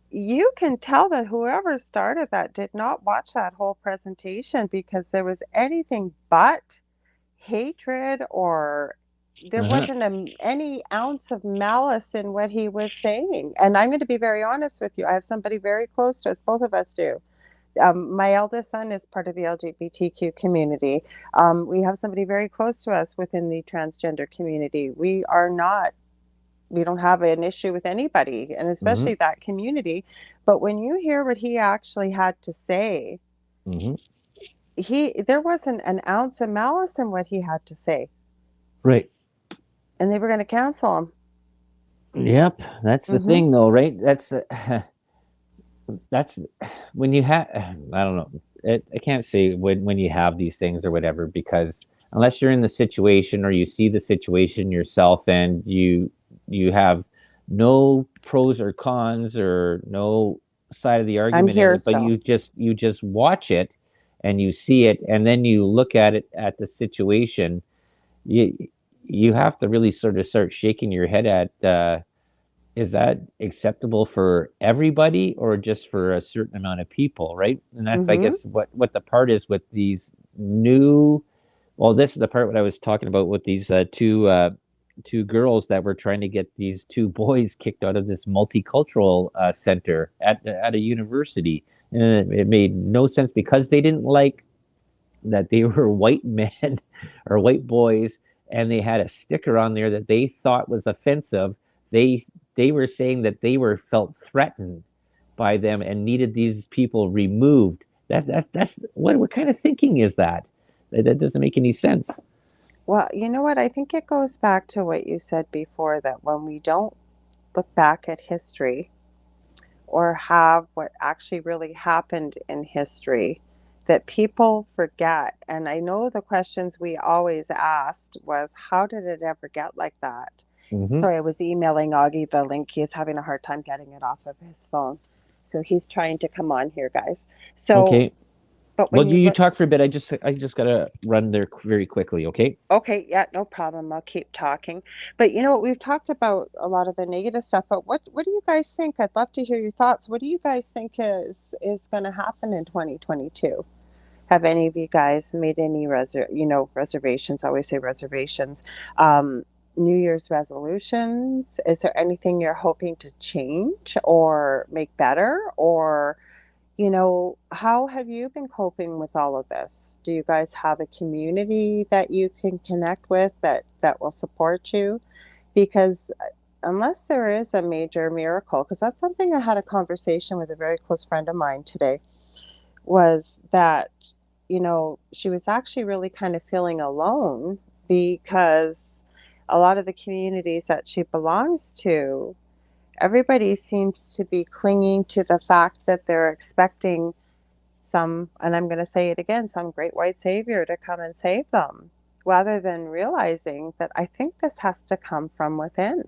You can tell that whoever started that did not watch that whole presentation because there was anything but hatred or there Uh-huh. wasn't any ounce of malice in what he was saying. And I'm going to be very honest with you. I have somebody very close to us, both of us do. My eldest son is part of the LGBTQ community. We have somebody very close to us within the transgender community. We don't have an issue with anybody, and Hmm. especially that community. But when you hear what he actually had to say, Hmm. there wasn't an ounce of malice in what he had to say, Right. and they were going to cancel him. Yep. That's the Hmm. thing, though, right? That's when you have. I don't know. I can't say when you have these things or whatever because unless you're in the situation or you see the situation yourself and you have no pros or cons or no side of the I'm argument in here it, but still. you just watch it and you see it and then you look at it at the situation. You have to really sort of start shaking your head at. Is that acceptable for everybody or just for a certain amount of people, right? And that's, I Hmm. guess, what the part is with these new. Well, this is the part what I was talking about with these two girls that were trying to get these two boys kicked out of this multicultural center at a university, and it made no sense because they didn't like that they were white men or white boys and they had a sticker on there that they thought was offensive. They were saying that they were felt threatened by them and needed these people removed. That's what kind of thinking is that? That doesn't make any sense. Well, you know what? I think it goes back to what you said before that when we don't look back at history or have what actually really happened in history, that people forget. And I know the questions we always asked was, how did it ever get like that? Hmm. Sorry, I was emailing Augie the link. He is having a hard time getting it off of his phone. So he's trying to come on here, guys. So, Okay. but Well, when you you look, talk for a bit. I just gotta run there very quickly. Okay. okay, yeah, no problem. I'll keep talking. But you know what? We've talked about a lot of the negative stuff, but what do you guys think? I'd love to hear your thoughts. What do you guys think is going to happen in 2022? Have any of you guys made any reservations? I always say reservations. Um, New Year's resolutions. Is there anything you're hoping to change or make better? Or, how have you been coping with all of this? Do you guys have a community that you can connect with that will support you? Because unless there is a major miracle, because that's something I had a conversation with a very close friend of mine today, was that, she was actually really kind of feeling alone because a lot of the communities that she belongs to, everybody seems to be clinging to the fact that they're expecting some, and I'm going to say it again, some great white savior to come and save them, rather than realizing that I think this has to come from within.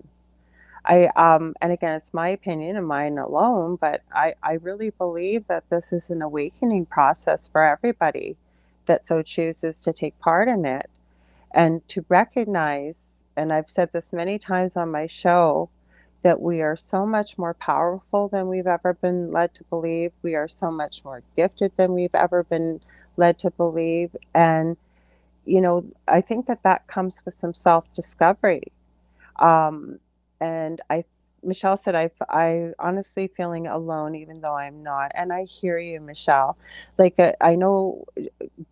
And again, it's my opinion and mine alone, but I really believe that this is an awakening process for everybody that so chooses to take part in it, and to recognize, and I've said this many times on my show, that we are so much more powerful than we've ever been led to believe. We are so much more gifted than we've ever been led to believe. And, I think that that comes with some self discovery. Um, and Michelle said, I honestly feeling alone, even though I'm not. And I hear you, Michelle. Like, I know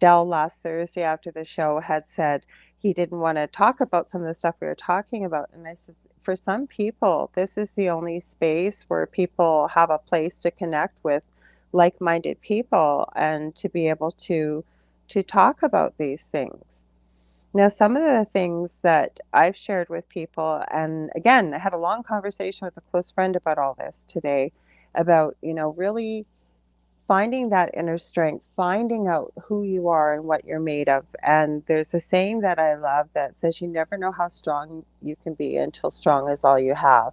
Dell last Thursday after the show had said he didn't want to talk about some of the stuff we were talking about. And I said, for some people, this is the only space where people have a place to connect with like-minded people and to be able to talk about these things. Now, some of the things that I've shared with people, and again, I had a long conversation with a close friend about all this today, about, really finding that inner strength, finding out who you are and what you're made of. And there's a saying that I love that says, you never know how strong you can be until strong is all you have.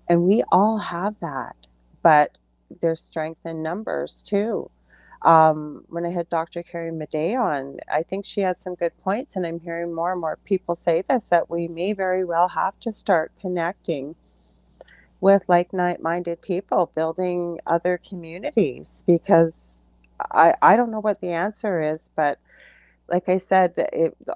And we all have that, but there's strength in numbers too. When I had Dr. Carrie Madej on, I think she had some good points, and I'm hearing more and more people say this, that we may very well have to start connecting with like-minded people, building other communities, because I don't know what the answer is, but like I said,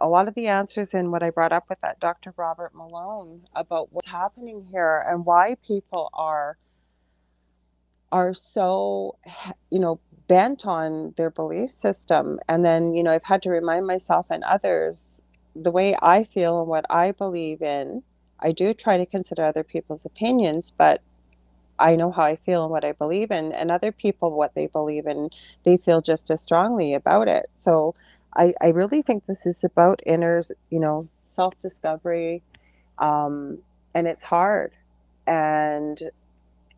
a lot of the answers in what I brought up with that Dr. Robert Malone about what's happening here and why people are so, bent on their belief system. And then, I've had to remind myself and others the way I feel and what I believe in. I do try to consider other people's opinions, but I know how I feel and what I believe in, and other people, what they believe in, they feel just as strongly about it. So I really think this is about inner, self discovery. Um, and it's hard. And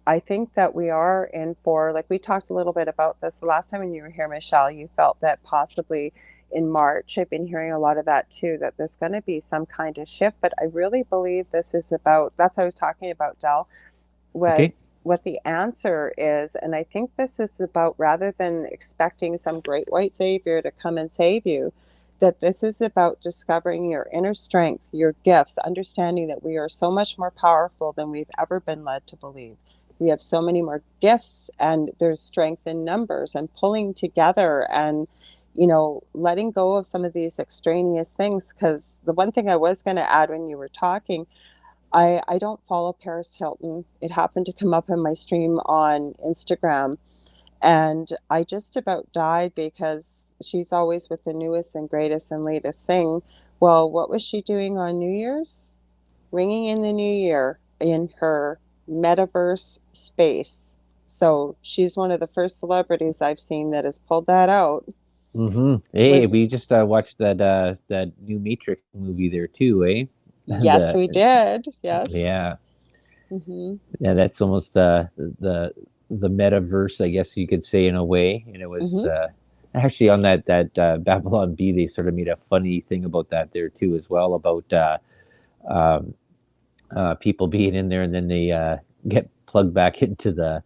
I think that we are in for, like we talked a little bit about this the last time when you were here, Michelle, you felt that possibly in March, I've been hearing a lot of that too, that there's going to be some kind of shift. But I really believe this is about, that's what I was talking about, Del, Okay. was what the answer is. And I think this is about, rather than expecting some great white savior to come and save you, that this is about discovering your inner strength, your gifts, understanding that we are so much more powerful than we've ever been led to believe. We have so many more gifts, and there's strength in numbers and pulling together and, letting go of some of these extraneous things. Because the one thing I was going to add when you were talking, I don't follow Paris Hilton. It happened to come up in my stream on Instagram, and I just about died because she's always with the newest and greatest and latest thing. Well, what was she doing on New Year's? Ringing in the new year in her metaverse space. So she's one of the first celebrities I've seen that has pulled that out. Hey, Was we just watched that new Matrix movie there too, eh? Yes, The we did. Yes. yeah, Hmm. yeah, that's almost the metaverse, I guess you could say, in a way. And it was Hmm. actually on that Babylon B, they sort of made a funny thing about that there too, as well, about um, people being in there, and then they get plugged back into the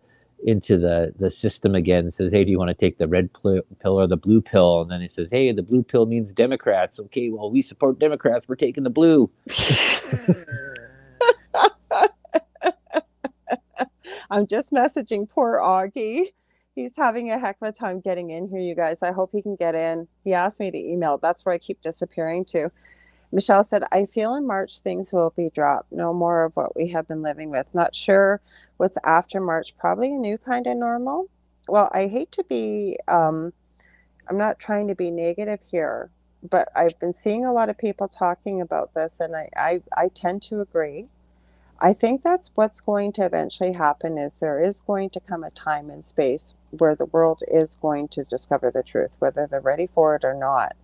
system again. It says, "Hey, do you want to take the red pill or the blue pill?" And then it says, "Hey, the blue pill means Democrats." Okay, well, we support Democrats. We're taking the blue. I'm just messaging poor Augie. He's having a heck of a time getting in here, you guys. I hope he can get in. He asked me to email. That's where I keep disappearing to. Michelle said, I feel in March things will be dropped. No more of what we have been living with. Not sure what's after March. Probably a new kind of normal. Well, I hate to be, I'm not trying to be negative here, but I've been seeing a lot of people talking about this, and I tend to agree. I think that's what's going to eventually happen is there is going to come a time and space where the world is going to discover the truth, whether they're ready for it or not.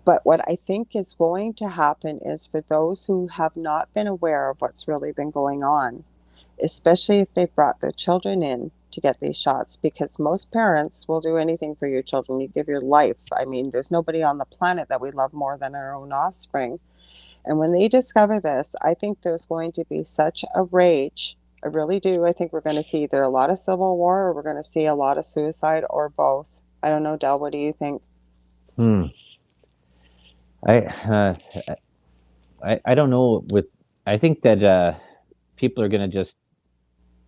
But what I think is going to happen is for those who have not been aware of what's really been going on, especially if they've brought their children in to get these shots, because most parents will do anything for your children. You give your life. I mean, there's nobody on the planet that we love more than our own offspring. And when they discover this, I think there's going to be such a rage. I really do. I think we're going to see either a lot of civil war or we're going to see a lot of suicide or both. I don't know, Del, what do you think? Hmm. I, uh, I don't know. I think that people are going to just,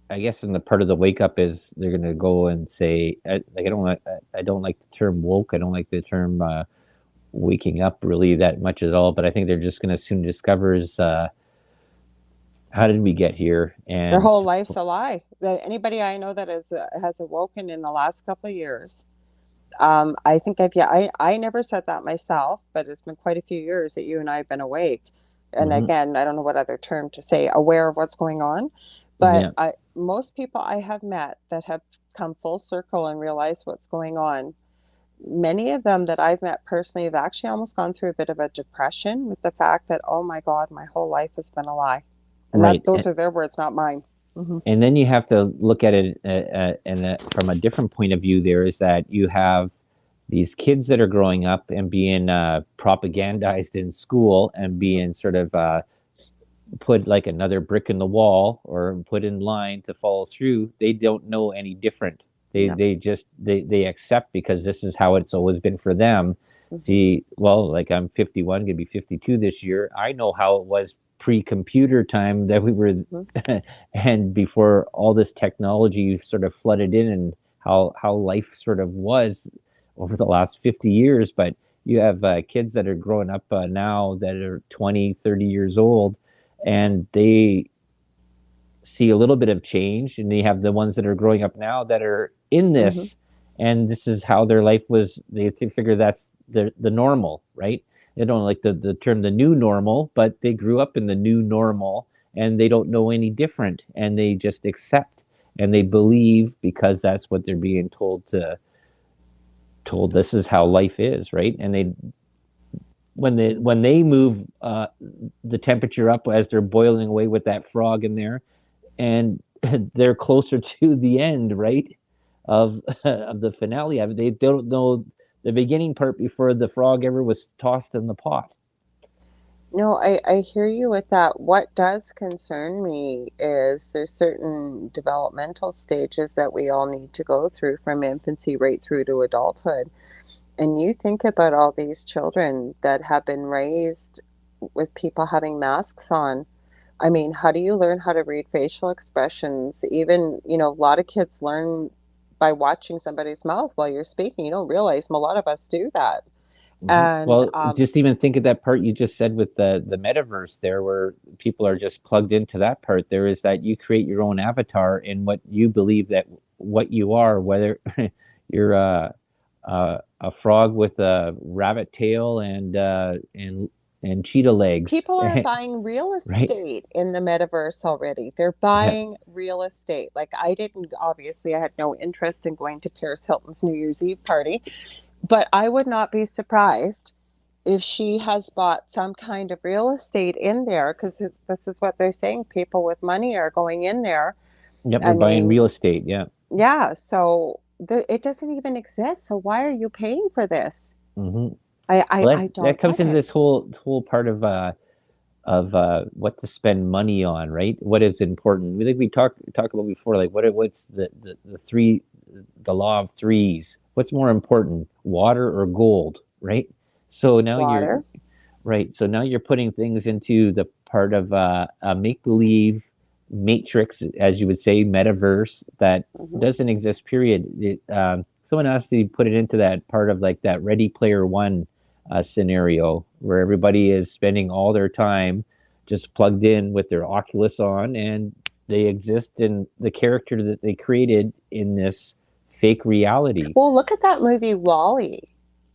I guess, in the part of the wake up is they're going to go and say, like, I don't like the term woke. I don't like the term waking up really that much at all. But I think they're just going to soon discover is how did we get here? Their And whole life's a lie. Anybody I know that has awoken in the last couple of years, I think yeah, I never said that myself, but it's been quite a few years that you and I have been awake. And mhm, again, I don't know what other term to say, aware of what's going on. But yeah, most people I have met that have come full circle and realized what's going on, many of them that I've met personally have actually almost gone through a bit of a depression with the fact that, oh my God, my whole life has been a lie. And that right. those are their words, not mine. Hmm. And then you have to look at it from a different point of view. There is that you have these kids that are growing up and being propagandized in school and being sort of put like another brick in the wall or put in line to follow through. They don't know any different. No. They accept because this is how it's always been for them. Hmm. See, well, like I'm 51, gonna be 52 this year. I know how it was pre-computer time that we were, Hmm. and before all this technology sort of flooded in, and how life sort of was over the last 50 years. But you have kids that are growing up now that are 20, 30 years old, and they see a little bit of change, and they have the ones that are growing up now that are in Hmm. this, and this is how their life was. They figure that's the normal, right? They don't like the term the new normal, but they grew up in the new normal, and they don't know any different, and they just accept and they believe because that's what they're being told this is how life is, right? And they when they move the temperature up as they're boiling away with that frog in there, and they're closer to the end, right, of the finale of it. They don't know the beginning part before the frog ever was tossed in the pot. No, I hear you with that. What does concern me is there's certain developmental stages that we all need to go through from infancy right through to adulthood. And you think about all these children that have been raised with people having masks on. I mean, how do you learn how to read facial expressions? Even, a lot of kids learn by watching somebody's mouth while you're speaking. You don't realize a lot of us do that. Mm-hmm. And Well, just even think of that part you just said with the metaverse there, where people are just plugged into that part. There is that you create your own avatar in what you believe that what you are, whether you're a frog with a rabbit tail and cheetah legs, people are buying real right? estate in the metaverse already. They're Yeah. buying real estate. Like I didn't, obviously, I had no interest in going to Paris Hilton's New Year's Eve party, but I would not be surprised if she has bought some kind of real estate in there because this is what they're saying. People with money are going in there. Yep, they're I buying mean, real estate. Yeah. yeah, so it doesn't even exist. So why are you paying for this? Hmm. I Well, that don't comes get into it. this whole part of what to spend money on, right? What is important? We think we talk about before, like what's the law of threes? What's more important, water or gold, right? So now you're Water. right. So now you're putting things into the part of a make believe matrix, as you would say, metaverse that Hmm. doesn't exist. Period. Someone asked to put it into that part of like that Ready Player One scenario where everybody is spending all their time just plugged in with their Oculus on, and they exist in the character that they created in this fake reality. Well, look at that movie Wall-E.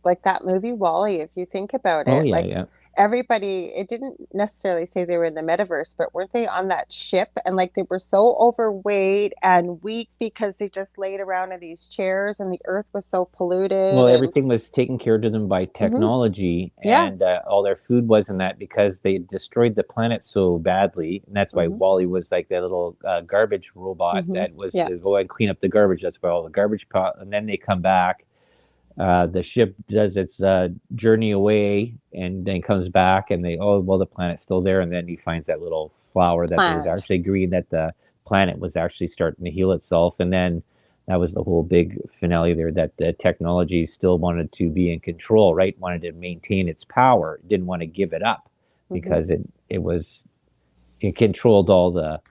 Like that movie Wall-E, if you think about Oh it, yeah, like yeah. everybody, it didn't necessarily say they were in the metaverse, but weren't they on that ship? And like they were so overweight and weak because they just laid around in these chairs and the earth was so polluted Well, and everything was taken care of to them by hmm technology, yeah. and all their food wasn't that because they destroyed the planet so badly, and that's why Hmm. Wally was like that little garbage robot Hmm. that was Yeah. to go and clean up the garbage. That's why all the garbage pot, and then they come back. The ship does its journey away, and then comes back, and they well the planet's still there, and then he finds that little flower that was Plant. actually green that the planet was actually starting to heal itself, and then that was the whole big finale there that the technology still wanted to be in control, right? Wanted to maintain its power, didn't want to give it up Hmm. because it controlled all the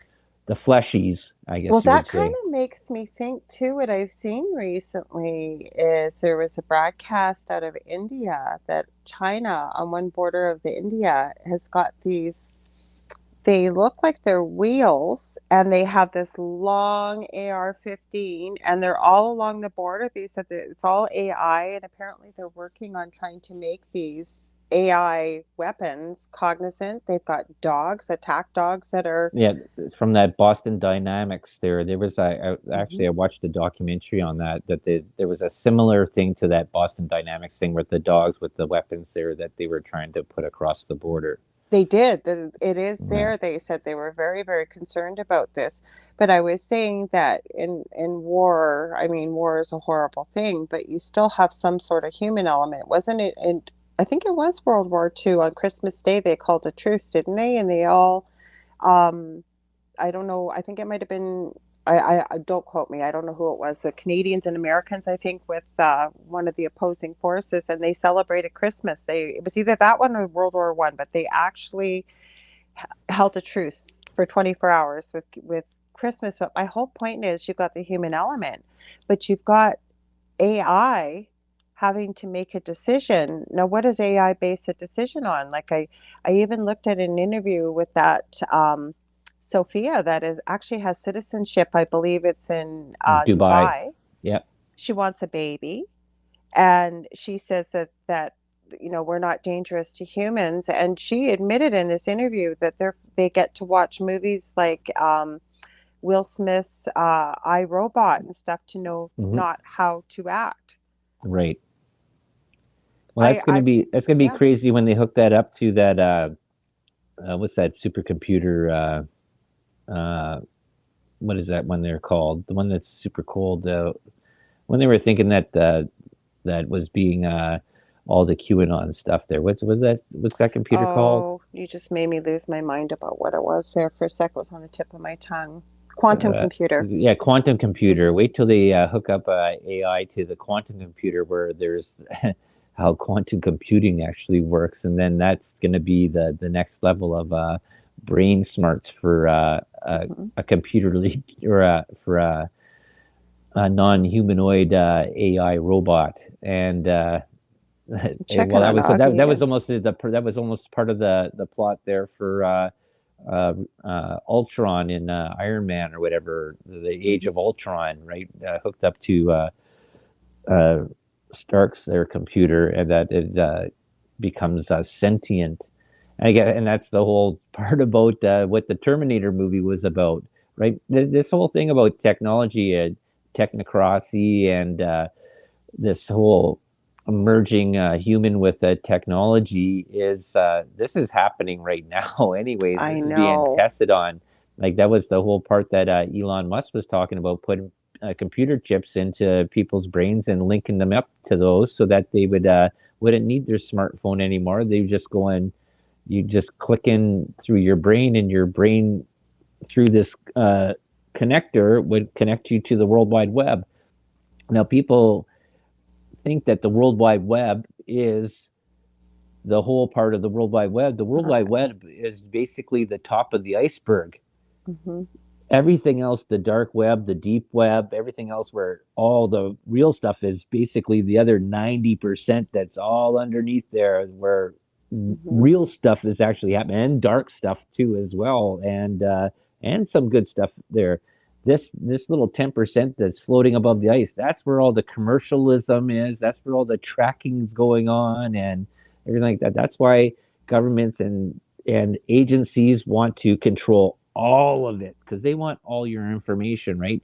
fleshies, I Well, guess you would that kind say. of makes me think too. What I've seen recently is there was a broadcast out of India that China, on one border of the India, has got these. They look like they're wheels, and they have this long AR-15, and they're all along the border. They said that it's all AI, and apparently they're working on trying to make these AI weapons cognizant. They've got dogs, attack dogs that are. Yeah, from that Boston Dynamics there was actually Mhm. I watched a documentary on that there was a similar thing to that Boston Dynamics thing with the dogs with the weapons there that they were trying to put across the border. They did. It is Yeah. there. They said they were very, very concerned about this. But I was saying that in war, I mean, war is a horrible thing, but you still have some sort of human element, wasn't it? And I think it was World War II. On Christmas Day, they called a truce, didn't they? And they all, um, I don't know. I think it might have been. I don't quote me. I don't know who it was. The Canadians and Americans, I think, with one of the opposing forces, and they celebrated Christmas. It was either that one or World War One, but they actually held a truce for 24 hours with Christmas. But my whole point is, you've got the human element, but you've got AI having to make a decision. Now, what does AI base a decision on? Like I even looked at an interview with that Sophia that is actually has citizenship. I believe it's in Dubai. Dubai. Yep. She wants a baby, and she says that we're not dangerous to humans. And she admitted in this interview that they get to watch movies like Will Smith's I, Robot and stuff to know Hmm. not how to act. Right. Well, I that's gonna be yeah. crazy when they hook that up to that what's that supercomputer what is that one they're called? The one that's super cold. When they were thinking that that was being all the QAnon stuff there. What's that computer called? Oh, you just made me lose my mind about what it was there for a sec. It was on the tip of my tongue. Quantum computer. Yeah, quantum computer. Hmm. Wait till they hook up AI to the quantum computer, where there's how quantum computing actually works, and then that's going to be the next level of brain smarts for Hmm. a computer or for a non-humanoid AI robot, and well, Checking on that Augie. was almost that was almost part of the plot there for Ultron in Iron Man or whatever, the Age Hmm. of Ultron, right? Hooked up to uh, Stark's their computer, and that it becomes sentient. And that's the whole part about what the Terminator movie was about, right? This whole thing about technology and technocracy and this whole merging human with technology is this is happening right now anyways. I This is being know. tested on, like that was the whole part that Elon Musk was talking about, putting computer chips into people's brains and linking them up to those so that they wouldn't need their smartphone anymore. They just go in, you just click in through your brain, and your brain through this connector would connect you to the World Wide Web. Now people think that the World Wide Web is the whole part of the World Wide Web. The World Wide Uh, Web is basically the top of the iceberg. Mm-hmm. Everything else, the dark web, the deep web, everything else where all the real stuff is, basically the other 90% that's all underneath there, where Mm-hmm. real stuff is actually happening, and dark stuff too as well, and some good stuff there. This little 10% that's floating above the ice, that's where all the commercialism is, that's where all the tracking's going on and everything like that. That's why governments and agencies want to control all of it, because they want all your information, right?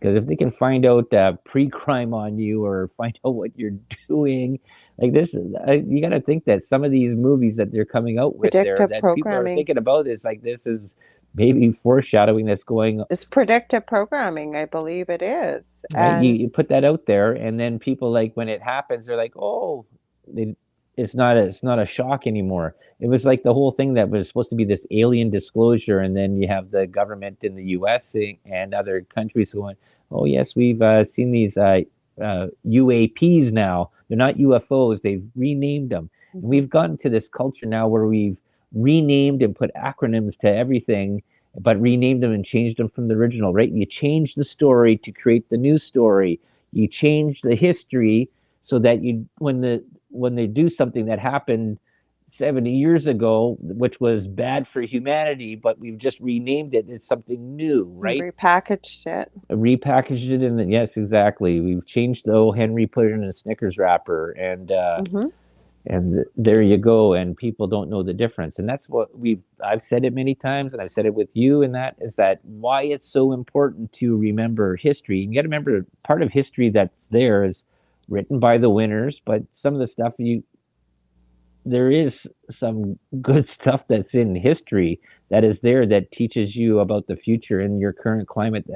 Because if they can find out pre-crime on you or find out what you're doing, like this, you got to think that some of these movies that they're coming out with there Predictive that people are programming. thinking about is like, this is maybe foreshadowing that's going It's predictive programming, I believe it is. right. And You put that out there, and then people, like, when it happens, they're like, oh, they, it's not a shock anymore. It was like the whole thing that was supposed to be this alien disclosure, and then you have the government in the U.S. and other countries going, oh yes, we've seen these UAPs now. They're not UFOs. They've renamed them, and mhm, we've gotten to this culture now where we've renamed and put acronyms to everything, but renamed them and changed them from the original, right? You change the story to create the new story. You change the history so that you, when they do something that happened 70 years ago, which was bad for humanity, but we've just renamed it. It's something new, and right? repackaged it. Repackaged it in the, yes, exactly. We've changed the old Henry, put it in a Snickers wrapper, Hmm. and there you go, and people don't know the difference, and that's what we've I've said it many times, and I've said it with you, and that is that why it's so important to remember history. You got to remember, part of history that's there is written by the winners, but some of the stuff, you there is some good stuff that's in history that is there, that teaches you about the future and your current climate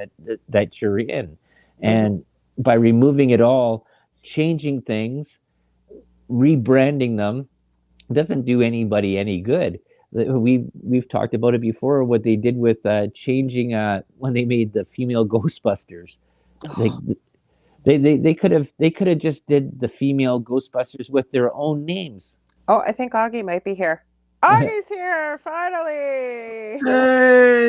that you're in. Hmm. And by removing it all, changing things, rebranding them, doesn't do anybody any good. We've talked about it before. What they did with changing when they made the female Ghostbusters, like they could have just did the female Ghostbusters with their own names. Oh, I think Augie might be here. Augie's here, finally. Hey,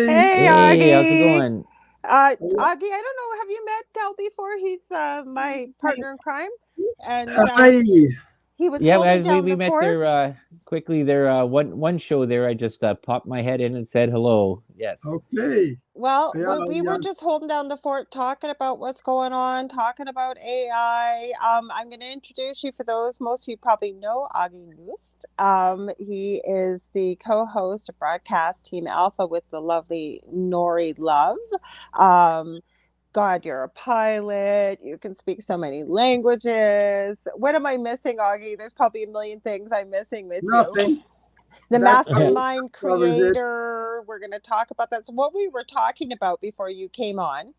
Hey, Hey, how's it Augie. going? Augie, I don't know. Have you met Del before? He's my partner in crime, and hi. he was Yeah, holding down we the met fort. there quickly. There one show there. I just popped my head in and said hello. Yes. Okay. Well, Yeah, we were yeah. just holding down the fort, talking about what's going on, talking about AI. I'm going to introduce you, for those, most of you probably know Aage Nost. He is the co-host of Broadcast Team Alpha with the lovely Nori Love. Um, God, you're a pilot. You can speak so many languages. What am I missing, Augie? There's probably a million things I'm missing with you. Nothing. The That mastermind covers it. creator, we're going to talk about that. So what we were talking about before you came on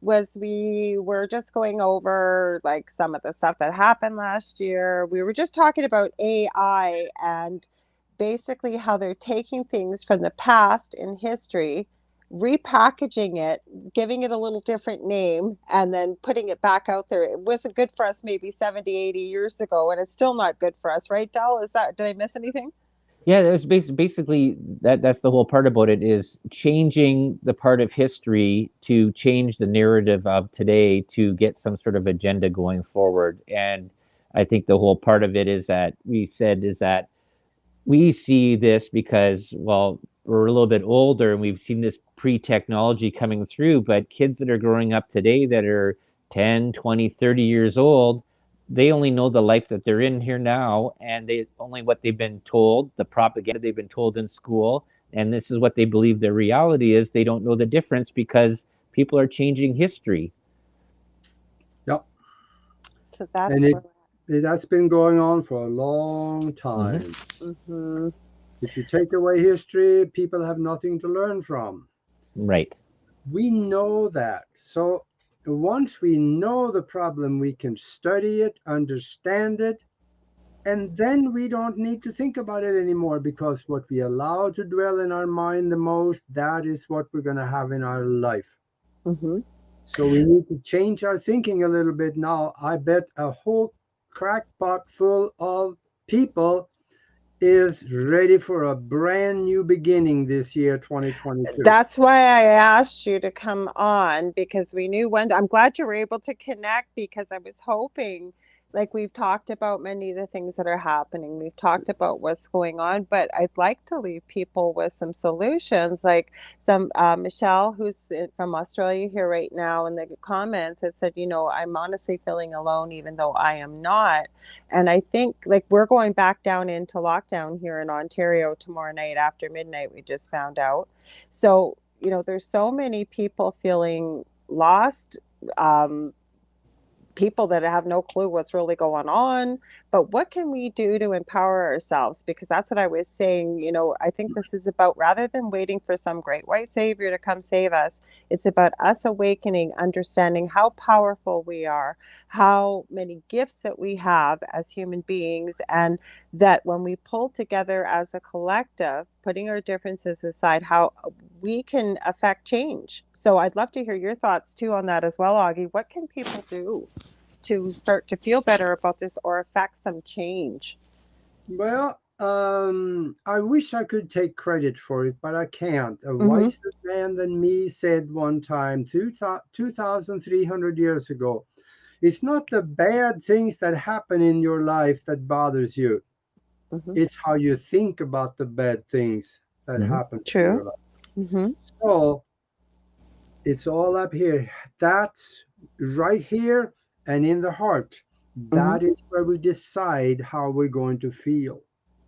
was we were just going over like some of the stuff that happened last year. We were just talking about AI and basically how they're taking things from the past in history, repackaging it, giving it a little different name, and then putting it back out there. It wasn't good for us maybe 70, 80 years ago, and it's still not good for us, right, Del? Is that, did I miss anything? Yeah, there's basically that's the whole part about it, is changing the part of history to change the narrative of today to get some sort of agenda going forward. And I think the whole part of it is that we said is that we see this because, well, we're a little bit older and we've seen this pre-technology coming through, but kids that are growing up today that are 10, 20, 30 years old, they only know the life that they're in here now, and they only what they've been told, the propaganda they've been told in school, and this is what they believe their reality is. They don't know the difference because people are changing history. Yeah. So that's And where that's been going on for a long Hmm. time. hmm. If you take away history, people have nothing to learn from. Right. We know that. So once we know the problem, we can study it, understand it, and then we don't need to think about it anymore, because what we allow to dwell in our mind the most, that is what we're going to have in our life. Hmm. So we need to change our thinking a little bit now. I bet a whole crackpot full of people is ready for a brand new beginning this year, 2022. That's why I asked you to come on, because we knew when. I'm glad you were able to connect, because I was hoping, like, we've talked about many of the things that are happening. We've talked about what's going on, but I'd like to leave people with some solutions. Like some Michelle, who's from Australia here right now, in the comments has said, I'm honestly feeling alone, even though I am not. And I think, like, we're going back down into lockdown here in Ontario tomorrow night after midnight, we just found out. So, there's so many people feeling lost, um, people that have no clue what's really going on. But what can we do to empower ourselves? Because that's what I was saying. I think this is about, rather than waiting for some great white savior to come save us, it's about us awakening, understanding how powerful we are, how many gifts that we have as human beings, and that when we pull together as a collective, putting our differences aside, how we can affect change. So I'd love to hear your thoughts too on that as well, Augie. What can people do to start to feel better about this or affect some change? Well, I wish I could take credit for it, but I can't. A Mm-hmm. wiser man than me said one time, 2,300 years ago, it's not the bad things that happen in your life that bothers you. Mm-hmm. It's how you think about the bad things that Mm-hmm. happen in True. your life. Mm-hmm. So it's all up here. That's right here and in the heart. Mm-hmm. That is where we decide how we're going to feel.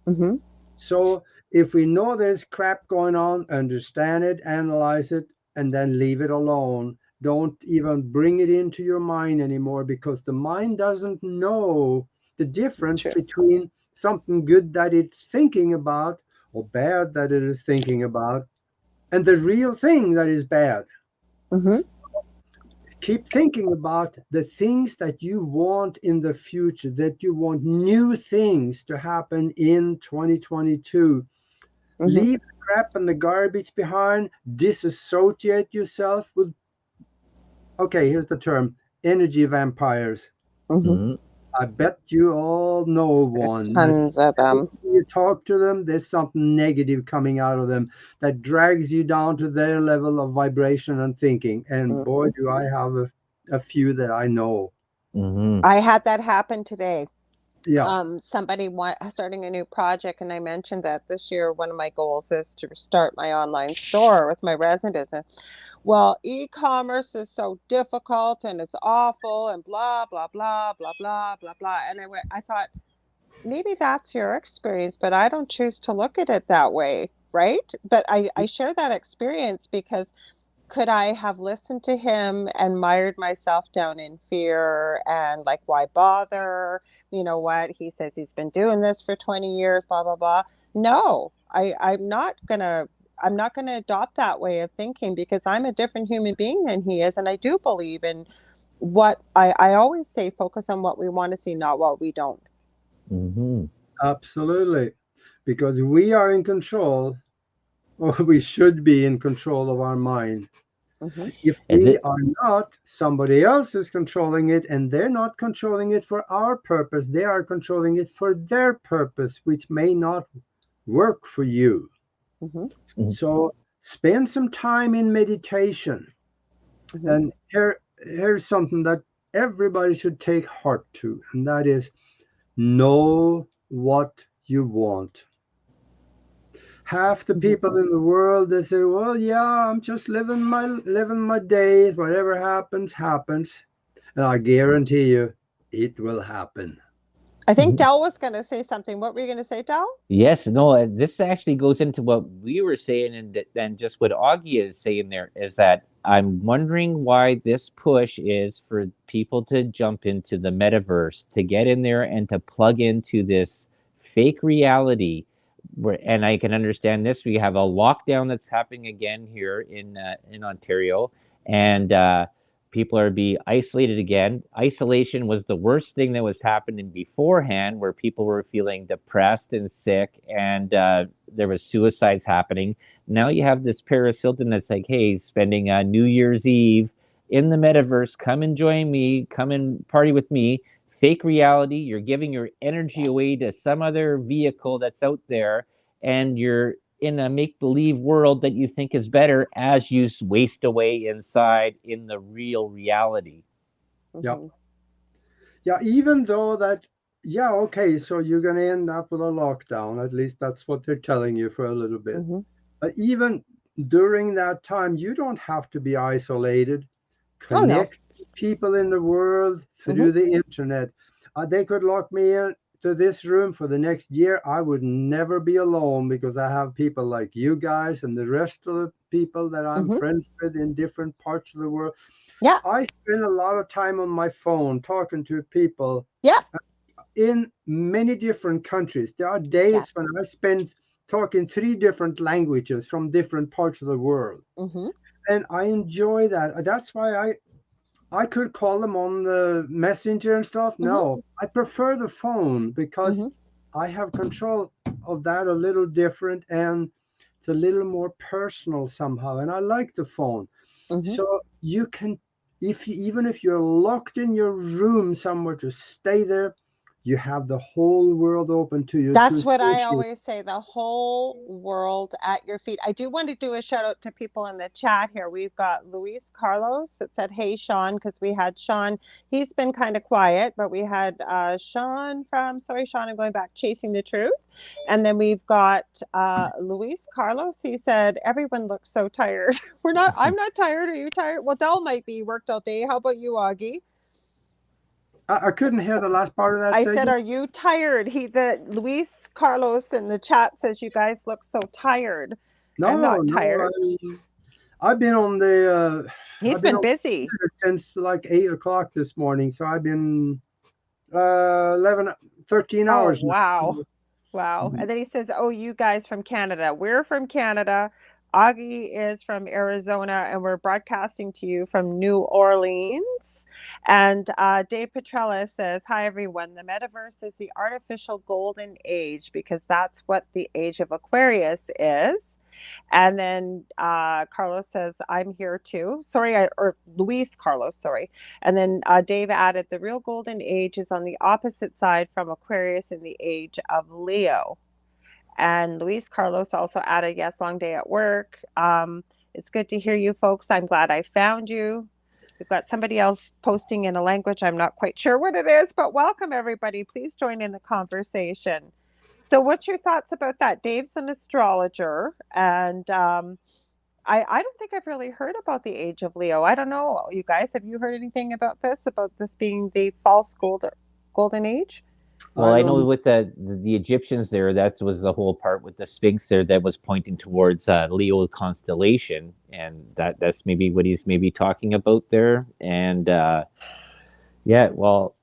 Mm-hmm. So if we know there's crap going on, understand it, analyze it, and then leave it alone. Don't even bring it into your mind anymore, because the mind doesn't know the difference True. between something good that it's thinking about or bad that it is thinking about and the real thing that is bad. Mm-hmm. Keep thinking about the things that you want in the future, that you want new things to happen in 2022. Mm-hmm. Leave the crap and the garbage behind. Disassociate yourself with, okay, here's the term, energy vampires. Mm-hmm. Mm-hmm. I bet you all know There's one. tons That's of every them. time you talk to them, there's something negative coming out of them that drags you down to their level of vibration and thinking. And boy, Mm-hmm. do I have a few that I know. Mm-hmm. I had that happen today. Yeah. Somebody starting a new project, and I mentioned that this year one of my goals is to start my online store with my resin business. Well, e-commerce is so difficult and it's awful and blah blah blah blah blah blah blah. And I thought, maybe that's your experience, but I don't choose to look at it that way, right? But I share that experience because could I have listened to him and mired myself down in fear and, like, why bother? You know what? He says he's been doing this for 20 years, blah, blah, blah. No, I'm not gonna adopt that way of thinking, because I'm a different human being than he is. And I do believe in what I always say, focus on what we want to see, not what we don't. Mm-hmm. Absolutely. Because we are in control, or we should be in control of our mind. Hmm. If Is we it? are not, somebody else is controlling it, and they're not controlling it for our purpose. They are controlling it for their purpose, which may not work for you. Hmm. Mm-hmm. So spend some time in meditation. Hmm. And here's something that everybody should take heart to, and that is know what you want. Half the Hmm. people in the world, they say, well, yeah, I'm just living my days, whatever happens happens, and I guarantee you it will happen. I think Mm-hmm. Dell was going to say something. What were you going to say, Dell? Yes, no, this actually goes into what we were saying, and then just what Augie is saying there is that I'm wondering why this push is for people to jump into the metaverse, to get in there and to plug into this fake reality. And I can understand this. We have a lockdown that's happening again here in Ontario, and people are being isolated again. Isolation was the worst thing that was happening beforehand, where people were feeling depressed and sick, and there was suicides happening. Now you have this Paris Hilton that's like, hey, spending New Year's Eve in the metaverse. Come and join me. Come and party with me. fake reality. You're giving your energy away to some other vehicle that's out there, and you're in a make-believe world that you think is better as you waste away inside in the real reality. Yeah. Yeah, even though that, yeah, okay, so you're going to end up with a lockdown. At least that's what they're telling you for a little bit. But even during that time, you don't have to be isolated. Oh, no. Connect with people in the world through the internet. They could lock me in to this room for the next year. I would never be alone because I have people like you guys and the rest of the people that I'm friends with in different parts of the world. Yeah. I spend a lot of time on my phone talking to people Yeah. in many different countries. There are days when I spend talking 3 different languages from different parts of the world. And I enjoy that. That's why I could call them on the messenger and stuff. No, I prefer the phone because I have control of that a little different, and it's a little more personal somehow. And I like the phone. So you can, even if you're locked in your room somewhere, to stay there, you have the whole world open to you to That's what I associate. always say, the whole world at your feet. I do want to do a shout out to people in the chat here. We've got Luis Carlos that said, hey, Sean, because we had Sean. He's been kind of quiet, but we had Sean from, sorry, Sean, I'm going back, Chasing the Truth. And then we've got Luis Carlos. He said, everyone looks so tired. I'm not tired. Are you tired? Well, Del might be worked all day. How about you, Aage? I couldn't hear the last part of that I said, segment. are you tired? Luis Carlos in the chat says you guys look so tired. I'm No, not no, tired. I've been on the He's I've been been on busy. since like 8 o'clock this morning. So I've been 11, 13 Oh, hours now. wow. Wow. And then he says, oh, you guys from Canada. We're from Canada. Augie is from Arizona, and we're broadcasting to you from New Orleans. And Dave Petrella says, hi, everyone. The metaverse is the artificial golden age because that's what the age of Aquarius is. And then Carlos says, I'm here too. Or Luis Carlos, sorry. And then Dave added, the real golden age is on the opposite side from Aquarius in the age of Leo. And Luis Carlos also added, yes, long day at work. It's good to hear you folks. I'm glad I found you. We've got somebody else posting in a language I'm not quite sure what it is, but welcome everybody. Please join in the conversation. So, what's your thoughts about that? Dave's an astrologer, and I don't think I've really heard about the age of Leo. I don't know. You guys, have you heard anything about this being the false golden age? Well, I know with the Egyptians there, that was the whole part with the Sphinx there that was pointing towards Leo constellation, and that's maybe what he's maybe talking about there. And yeah, well,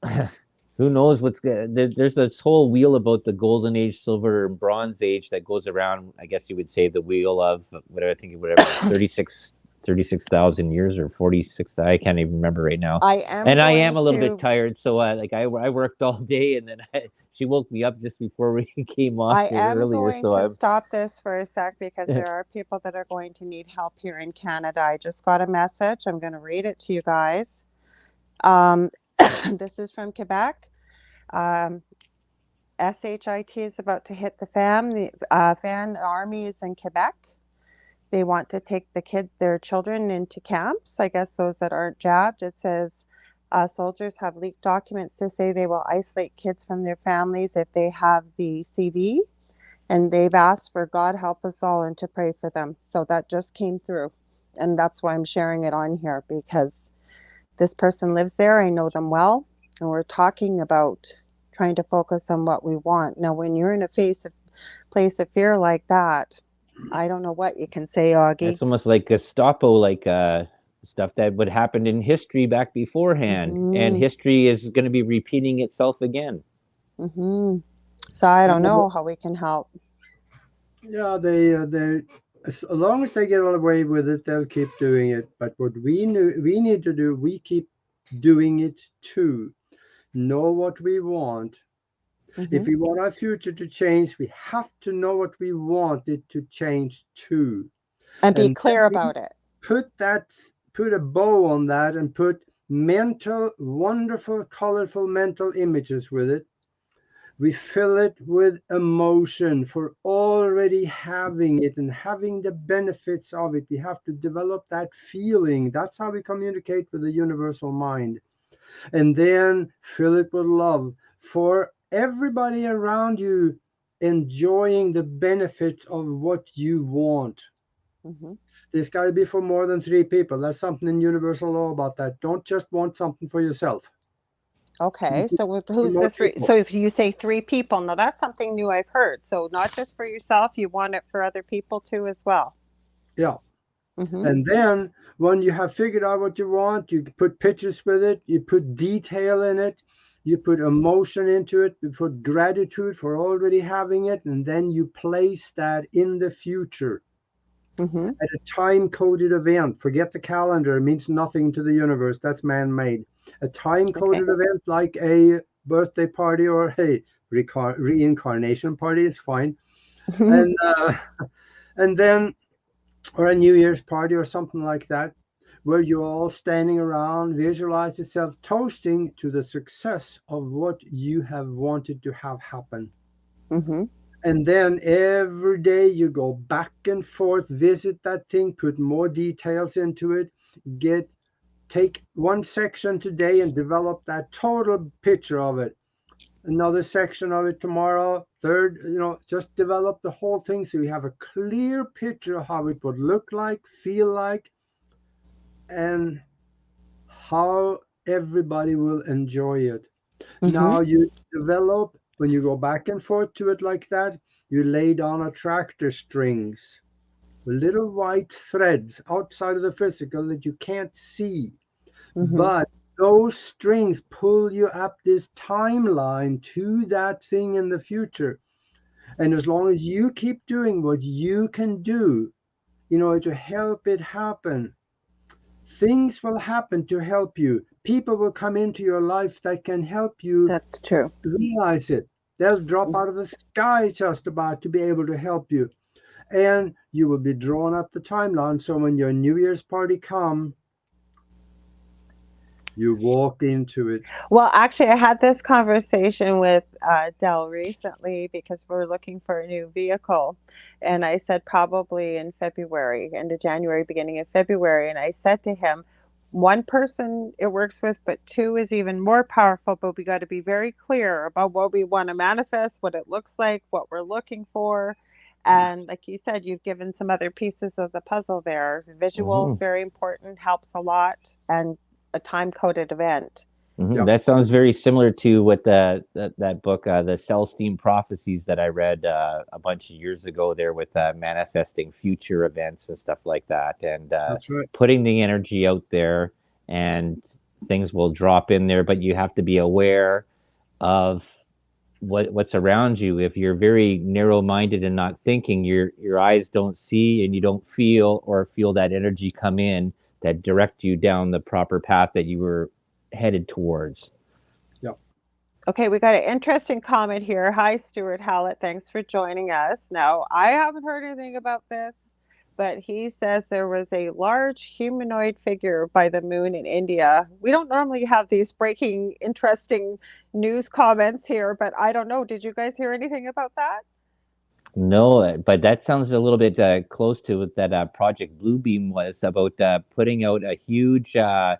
who knows what's good? There's this whole wheel about the Golden Age, Silver, and Bronze Age that goes around. I guess you would say the wheel of whatever I think whatever 36,000 years or 46. I can't even remember right now. I am and I going am a little to. bit tired, so I worked all day, and then she woke me up just before we came on I here am earlier. going So to I'm stop this for a sec because there are people that are going to need help here in Canada. I just got a message. I'm going to read it to you guys. This is from Quebec. SHIT is about to hit the fan. The fan army is in Quebec. They want to take their children into camps. I guess those that aren't jabbed. It says soldiers have leaked documents to say they will isolate kids from their families if they have the CV, and they've asked for God help us all and to pray for them. So that just came through, and that's why I'm sharing it on here because this person lives there. I know them well, and we're talking about trying to focus on what we want. Now, when you're in a place of fear like that, I don't know what you can say, Augie. It's almost like Gestapo, like stuff that would happen in history back beforehand, and history is going to be repeating itself again. So I don't know how we can help. Yeah, they as long as they get away with it, they'll keep doing it. But what we need to do, we keep doing it too. Know what we want. If we want our future to change, we have to know what we want it to change to. And be clear about it. Put a bow on that and put mental, wonderful, colorful mental images with it. We fill it with emotion for already having it and having the benefits of it. We have to develop that feeling. That's how we communicate with the universal mind. And then fill it with love for everybody around you enjoying the benefits of what you want. Hmm. There's got to be for more than three people. That's something in universal law about that. Don't just want something for yourself. Okay, so For who's more the three? people. So if you say three people, now that's something new I've heard. So not just for yourself, you want it for other people too as well. Yeah. Hmm. And then when you have figured out what you want, you put pictures with it, you put detail in it, you put emotion into it, you put gratitude for already having it, and then you place that in the future Hmm. at a time coded event. Forget the calendar, it means nothing to the universe. That's man made. A time Okay. coded event like a birthday party or a reincarnation party is fine. And, and then or a New Year's party or something like that, where you're all standing around, visualize yourself toasting to the success of what you have wanted to have happen. Hmm. And then every day you go back and forth, visit that thing, put more details into it, get take one section today and develop that total picture of it. Another section of it tomorrow, third, just develop the whole thing so you have a clear picture of how it would look like, feel like, and how everybody will enjoy it. Hmm. Now you develop, when you go back and forth to it like that, you lay down attractor strings, little white threads outside of the physical that you can't see. Hmm. But those strings pull you up this timeline to that thing in the future. And as long as you keep doing what you can do in order to help it happen, things will happen to help you. People will come into your life that can help you That's true. realize it. They'll drop out of the sky just about to be able to help you. And you will be drawn up the timeline. So when your New Year's party come, you walk into it. Well, actually, I had this conversation with Dell recently because we're looking for a new vehicle. And I said probably in February, end of January, beginning of February. And I said to him, one person it works with, but two is even more powerful. But we got to be very clear about what we want to manifest, what it looks like, what we're looking for. And like you said, you've given some other pieces of the puzzle there. Visuals, Hmm. very important, helps a lot, and a time coded event. Hmm. Yeah, That sounds very similar to what that book, the Celestine Prophecies, that I read a bunch of years ago. There with manifesting future events and stuff like that, and that's right. putting the energy out there, and things will drop in there. But you have to be aware of what's around you. If you're very narrow-minded and not thinking, your eyes don't see and you don't feel that energy come in that direct you down the proper path that you were headed towards. Yeah. Okay, we got an interesting comment here. Hi, Stuart Hallett. Thanks for joining us. Now, I haven't heard anything about this, but he says there was a large humanoid figure by the moon in India. We don't normally have these breaking, interesting news comments here, but I don't know. Did you guys hear anything about that? No, but that sounds a little bit close to what that Project Bluebeam was about, putting out a huge figure.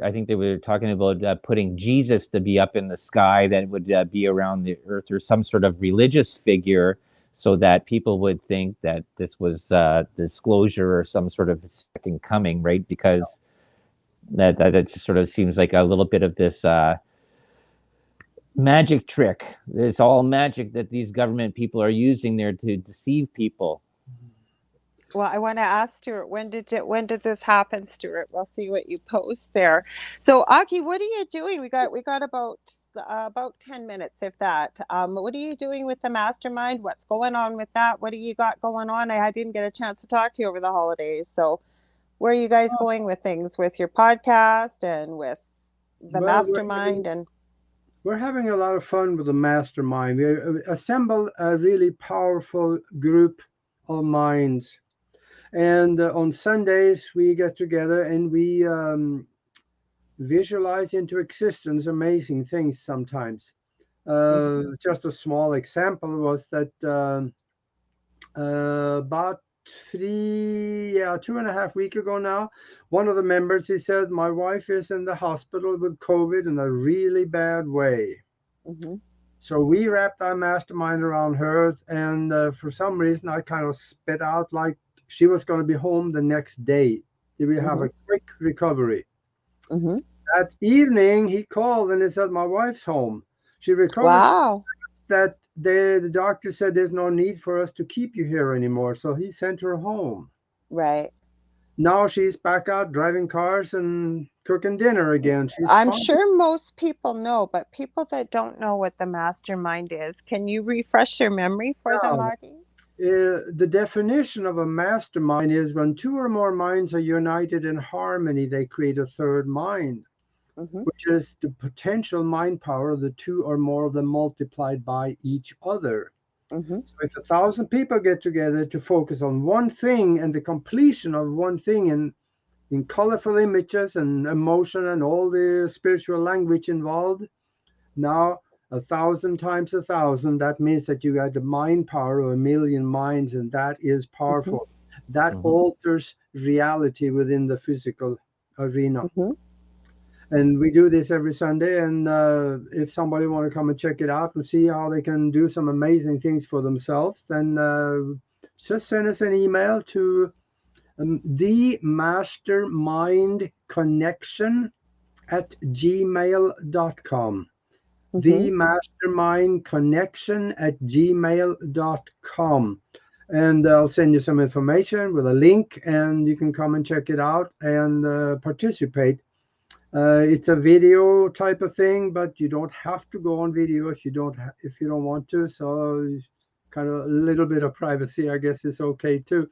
I think they were talking about putting Jesus to be up in the sky that would be around the earth, or some sort of religious figure, so that people would think that this was disclosure or some sort of second coming, right? Because that just sort of seems like a little bit of this magic trick. It's all magic that these government people are using there to deceive people. Well, I want to ask Stuart, when did this happen, Stuart? We'll see what you post there. So, Aki, what are you doing? We got about 10 minutes, if that. What are you doing with the mastermind? What's going on with that? What do you got going on? I didn't get a chance to talk to you over the holidays. So, where are you guys going with things with your podcast and with the Well, mastermind and we're having a lot of fun with the mastermind. We assemble a really powerful group of minds. And on Sundays, we get together and we visualize into existence amazing things sometimes. Just a small example was that about 2.5 weeks ago now, one of the members, he said, my wife is in the hospital with COVID in a really bad way. Mhm. So we wrapped our mastermind around her, and for some reason, I kind of spit out like she was going to be home the next day. Did we have Mhm. a quick recovery? Mhm. That evening, he called and he said, my wife's home. She recovered so Wow. fast that the doctor said there's no need for us to keep you here anymore. So he sent her home. Right. Now she's back out driving cars and cooking dinner again. She's I'm fine. sure most people know, but people that don't know what the mastermind is, can you refresh your memory for them, Now, Aage? the definition of a mastermind is when two or more minds are united in harmony, they create a third mind, Mhm. which is the potential mind power of the two or more of them multiplied by each other. Mhm. So if 1,000 people get together to focus on one thing and the completion of one thing in colorful images and emotion and all the spiritual language involved, now 1,000 times 1,000, that means that you got the mind power of 1,000,000 minds, and that is Mhm. powerful. That Mhm. alters reality within the physical arena. Mhm. And we do this every Sunday. And if somebody want to come and check it out and see how they can do some amazing things for themselves, then just send us an email to the mastermind connection at gmail.com. The Mhm. mastermind connection at gmail.com. And I'll send you some information with a link, and you can come and check it out and participate. It's a video type of thing, but you don't have to go on video if you don't want to. So kind of a little bit of privacy, I guess, is okay too.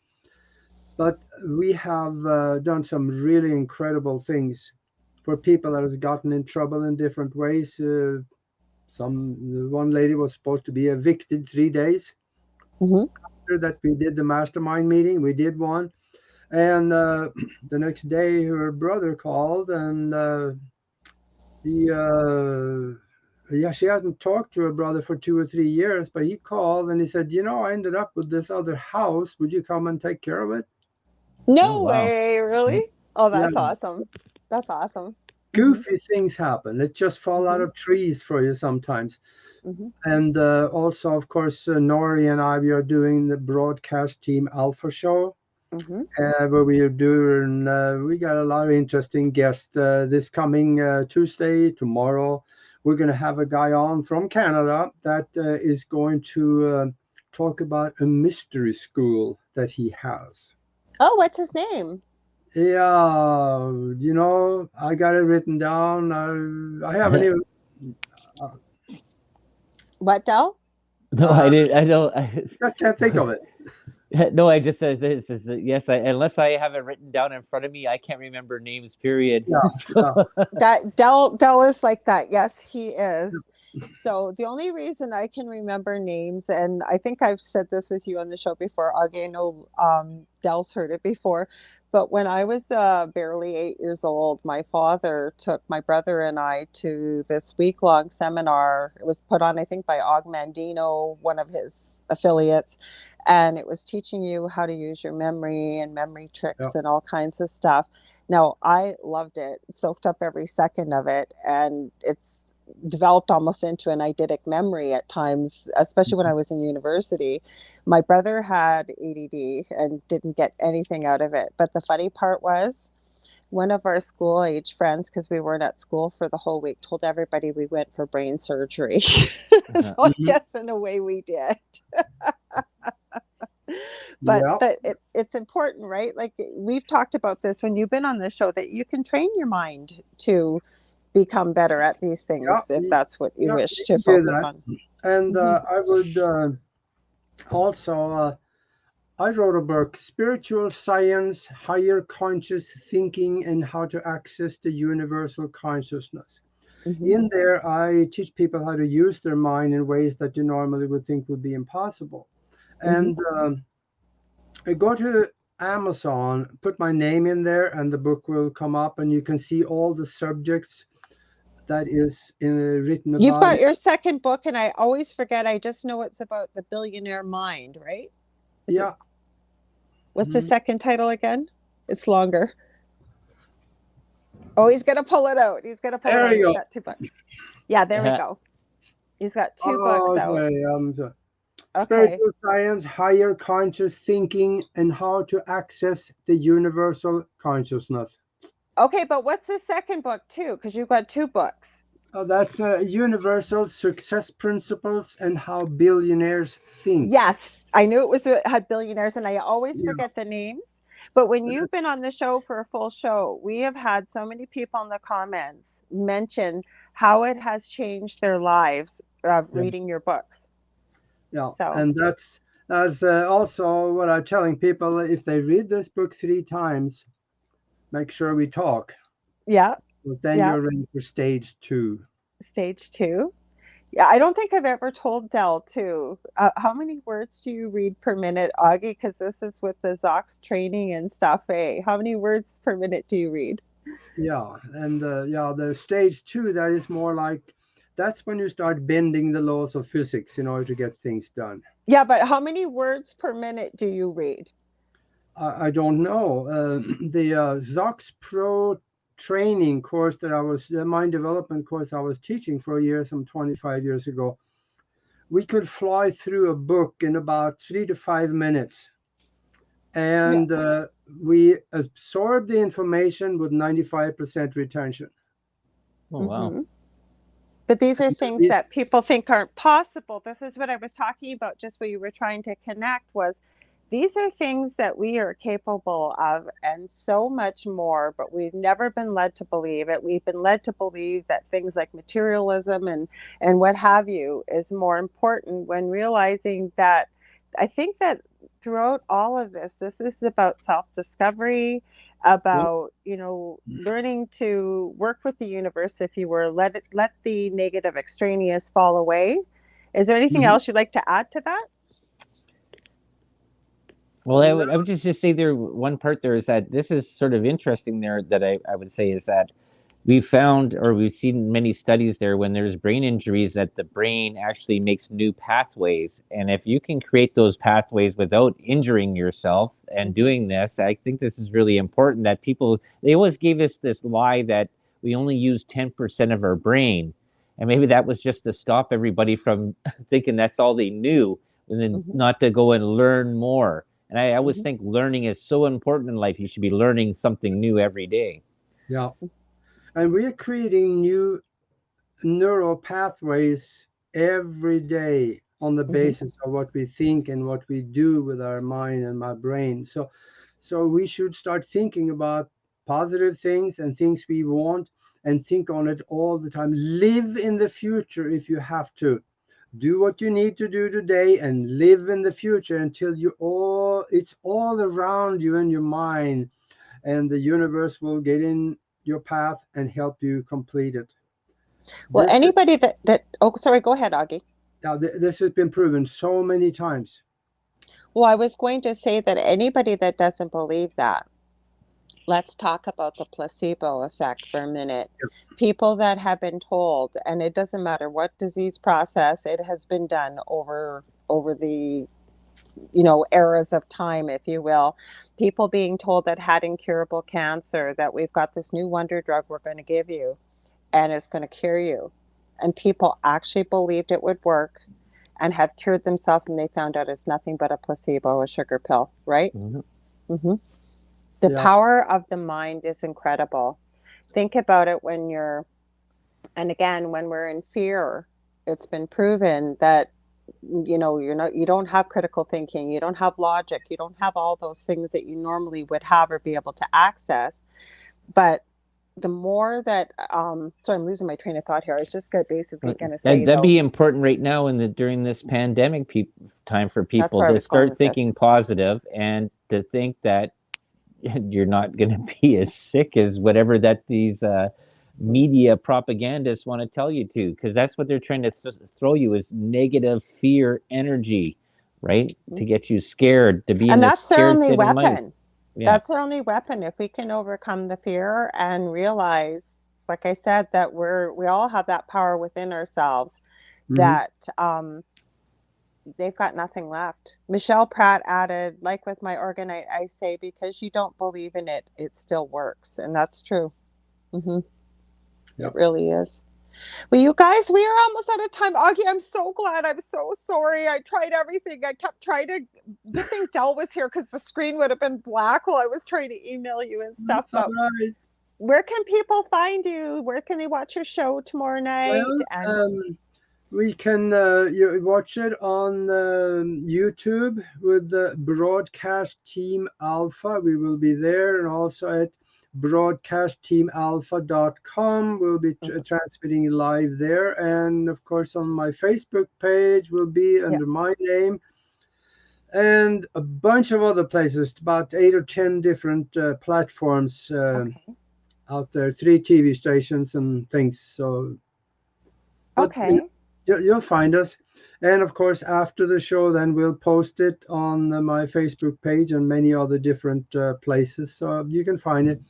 But we have done some really incredible things for people that has gotten in trouble in different ways. One lady was supposed to be evicted 3 days Mhm. after that we did the mastermind meeting. We did one, and the next day her brother called, and he yeah, she hasn't talked to her brother for 2 or 3 years, but he called and he said, I ended up with this other house. Would you come and take care of it? Oh No wow. way, really? Oh, Yeah, that's awesome. That's awesome. Mhm. goofy things happen. It just fall out Mhm. of trees for you sometimes. Mhm. And also, of course, Nori and I, we are doing the broadcast team Alpha Show, Mhm. where we are doing, we got a lot of interesting guests this coming Tuesday, tomorrow. We're going to have a guy on from Canada that is going to talk about a mystery school that he has. Oh, what's his name? Yeah, I got it written down. I haven't even. Uh, What, Del? No, I uh, didn't. I don't. I, just can't think of it. no, I just said this is yes. Unless I have it written down in front of me, I can't remember names. Period. Yeah, yeah. So, That Del is like that. Yes, he is. So the only reason I can remember names, and I think I've said this with you on the show before, Aage, I know Del's heard it before, but when I was barely 8 years old, my father took my brother and I to this week-long seminar. It was put on, I think, by Og Mandino, one of his affiliates, and it was teaching you how to use your memory and memory Yeah. tricks and all kinds of stuff. Now, I loved it, soaked up every second of it, and it's developed almost into an eidetic memory at times, especially when I was in university. My brother had ADD and didn't get anything out of it. But the funny part was, one of our school age friends, because we weren't at school for the whole week, told everybody we went for brain surgery. So I Mhm. guess in a way we did. But Yeah. it's important, right? Like we've talked about this when you've been on this show, that you can train your mind to become better at these Yeah. things if that's what you You wish to can do focus that. on. And Mhm. I would also, I wrote a book, Spiritual Science, Higher Conscious Thinking, and How to Access the Universal Consciousness. Mhm. In there, I teach people how to use their mind in ways that you normally would think would be impossible. Mhm. And I go to Amazon, put my name in there, and the book will come up, and you can see all the subjects that is written You've about got it. your second book, and I always forget. I just know it's about the billionaire mind, right? Is it? Yeah. What's the Mhm. second title again? It's longer. Oh, he's gonna pull it out. He's gonna pull it There out. you He's go. got 2 books. Yeah, there we Uh, go. He's got 2 books out. Okay. Okay. Spiritual science, higher conscious thinking, and how to access the universal consciousness. Okay, but what's the second book too? Because you've got 2 books. That's universal success principles and how billionaires think. Yes, I knew it was had billionaires, and I always Yeah. forget the names. But when you've been on the show for a full show, we have had so many people in the comments mention how it has changed their lives Yeah. reading your books. Yeah. So, And that's also what I'm telling people. If they read this book 3 times, make sure we talk. yeah, But then yeah, you're ready for stage 2. stage 2. Yeah, I don't think I've ever told Dell too. How many words do you read per minute, Augie? Because this is with the Zox training and stuff. Eh? How many words per minute do you read? Yeah. And the stage 2, that is more like that's when you start bending the laws of physics in order to get things done. Yeah, but how many words per minute do you read? I don't know. The Zox Pro training course that the mind development course I was teaching for a year, some 25 years ago, we could fly through a book in about 3 to 5 minutes. Yeah. And we absorbed the information with 95% retention. oh wow. hmm But these are things These, that people think aren't possible. This is what I was talking about, just what you were trying to connect was these are things that we are capable of and so much more, but we've never been led to believe it. We've been led to believe that things like materialism and what have you is more important when realizing that I think that throughout all of this is about self-discovery, yeah. about learning to work with the universe, if you were let the negative extraneous fall away. Is there anything Mhm. else you'd like to add to that? Well, No, I would just say there one part there is that this is sort of interesting there that I would say is that we found or we've seen many studies there when there's brain injuries that the brain actually makes new pathways. And if you can create those pathways without injuring yourself and Mm-hmm. doing this, I think this is really important that people, they always gave us this lie that we only use 10% of our brain. And maybe that was just to stop everybody from thinking that's all they knew and then Mm-hmm. not to go and learn more. And I always Mm-hmm. think learning is so important in life. You should be learning something new every day. yeah. And we're creating new neural pathways every day on the Mm-hmm. basis of what we think and what we do with our mind and my brain. So we should start thinking about positive things and things we want and think on it all the time. Live in the future if you have to. Do what you need to do today and live in the future until it's all around you in your mind, and the universe will get in your path and help you complete it. Well, This anybody that oh, sorry, go ahead, Augie. Now, this has been proven so many times. Well, I was going to say that anybody that doesn't believe that, let's talk about the placebo effect for a minute. People that have been told, and it doesn't matter what disease process, it has been done over the eras of time, if you will. People being told that had incurable cancer, that we've got this new wonder drug we're going to give you, and it's going to cure you. And people actually believed it would work and have cured themselves, and they found out it's nothing but a placebo, a sugar pill, right? Mm-hmm. Mm-hmm. The Yeah, power of the mind is incredible. Think about it and again, when we're in fear, it's been proven that you don't have critical thinking, you don't have logic, you don't have all those things that you normally would have or be able to access. But the more that sorry, I'm losing my train of thought here. I was just basically going to say That'd though, be important right now in the during this pandemic time for that's people where I to was going start with this. thinking positive and to think that you're not going to be as sick as whatever that these media propagandists want to tell you to, because that's what they're trying to throw you is negative fear energy, right? To get you scared, to be in And this that's their scared only state of mind. weapon. Yeah. That's our only weapon. If we can overcome the fear and realize, like I said, that we all have that power within ourselves, Hmm. that they've got nothing left. Michelle Pratt added, like with my organite, I say, because you don't believe in it, it still works. And that's true. Hmm. It Yeah. really is. Well, you guys, we are almost out of time. Augie, I'm so glad. I'm so sorry. I tried everything. I kept trying to. Good thing Dell was here because the screen would have been black while I was trying to email you and stuff. That's all But right. where can people find you? Where can they watch your show tomorrow night? Well, And we can you watch it on YouTube with the Broadcast Team Alpha. We will be there, and also at broadcastteamalpha.com. We'll be transmitting live there, and of course on my Facebook page will be yeah, under my name, and a bunch of other places, about 8 or 10 different platforms okay, out there, 3 TV stations and things. So, but okay, you'll find us. And of course, after the show, then we'll post it on my Facebook page and many other different places. So you can find it.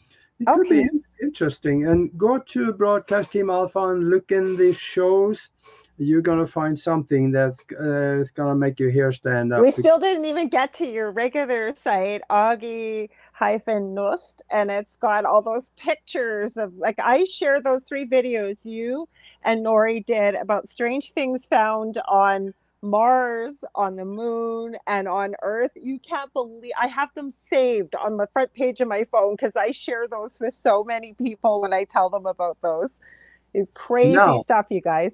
It could be okay. interesting. And go to Broadcast Team Alpha and look in the shows. You're going to find something that's is going to make your hair stand up. We still didn't even get to your regular site, Aage-Nost, and it's got all those pictures of, like, I share those 3 videos you and Nori did about strange things found on Mars, on the moon, and on Earth. You can't believe I have them saved on the front page of my phone because I share those with so many people when I tell them about those. It's crazy Now, stuff, you guys.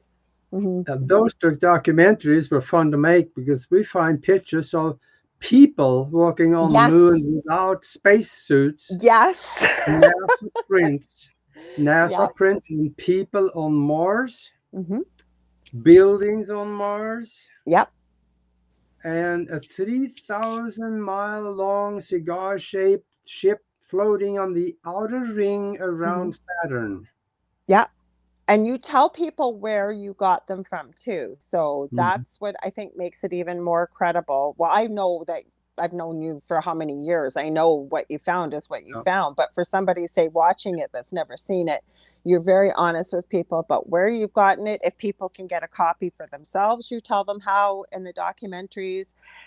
Hmm. those documentaries were fun to make because we find pictures of people walking on the Yes, moon without spacesuits, yes, NASA prints, yeah. NASA prints and people on Mars, Hmm. buildings on Mars, Yep. and a 3,000-mile long cigar shaped ship floating on the outer ring Hmm. around Saturn. Yeah. And you tell people where you got them from too. So Mhm. that's what I think makes it even more credible. Well, I know that I've known you for how many years. I know what you found is what you Yeah. found. But for somebody, say, watching it that's never seen it, you're very honest with people about where you've gotten it. If people can get a copy for themselves, you tell them how in the documentaries.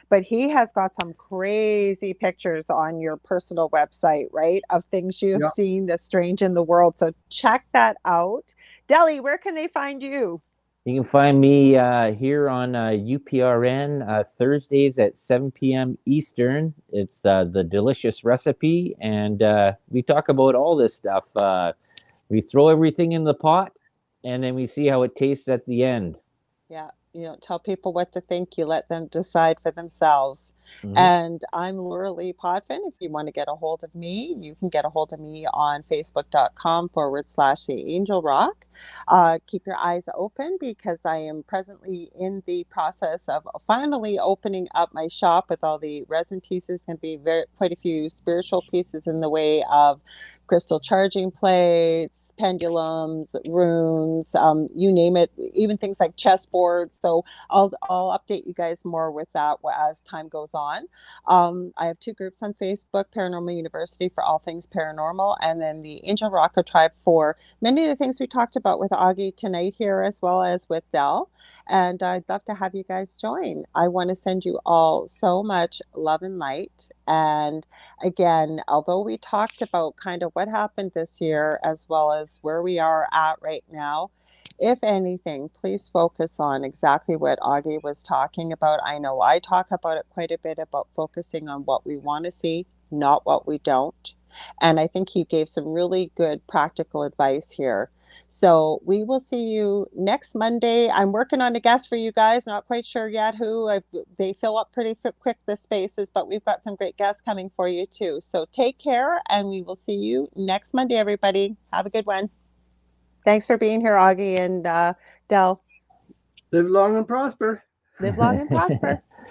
But he has got some crazy pictures on your personal website, right? Of things you have Yeah. seen that's strange in the world. So check that out. Deli, where can they find you? You can find me here on UPRN Thursdays at 7 p.m. Eastern. It's the delicious recipe, and we talk about all this stuff. We throw everything in the pot, and then we see how it tastes at the end. Yeah, you don't tell people what to think, you let them decide for themselves. Hmm. And I'm Lorilei Potvin. If you want to get a hold of me, you can get a hold of me on facebook.com/the Angel Rock. Keep your eyes open because I am presently in the process of finally opening up my shop with all the resin pieces and be quite a few spiritual pieces in the way of crystal charging plates, pendulums, runes, you name it, even things like chessboards. So I'll update you guys more with that as time goes on. I have 2 groups on Facebook: Paranormal University for all things paranormal, and then the Angel Rocker Tribe for many of the things we talked about with Augie tonight here, as well as with Dell. And I'd love to have you guys join. I want to send you all so much love and light. And again, although we talked about kind of what happened this year as well as where we are at right now, if anything, please focus on exactly what Augie was talking about. I know I talk about it quite a bit about focusing on what we want to see, not what we don't. And I think he gave some really good practical advice here. So we will see you next Monday. I'm working on a guest for you guys. Not quite sure yet who. They fill up pretty quick, the spaces, but we've got some great guests coming for you too. So take care, and we will see you next Monday, everybody. Have a good one. Thanks for being here, Augie and Dell. Live long and prosper. Live long and prosper.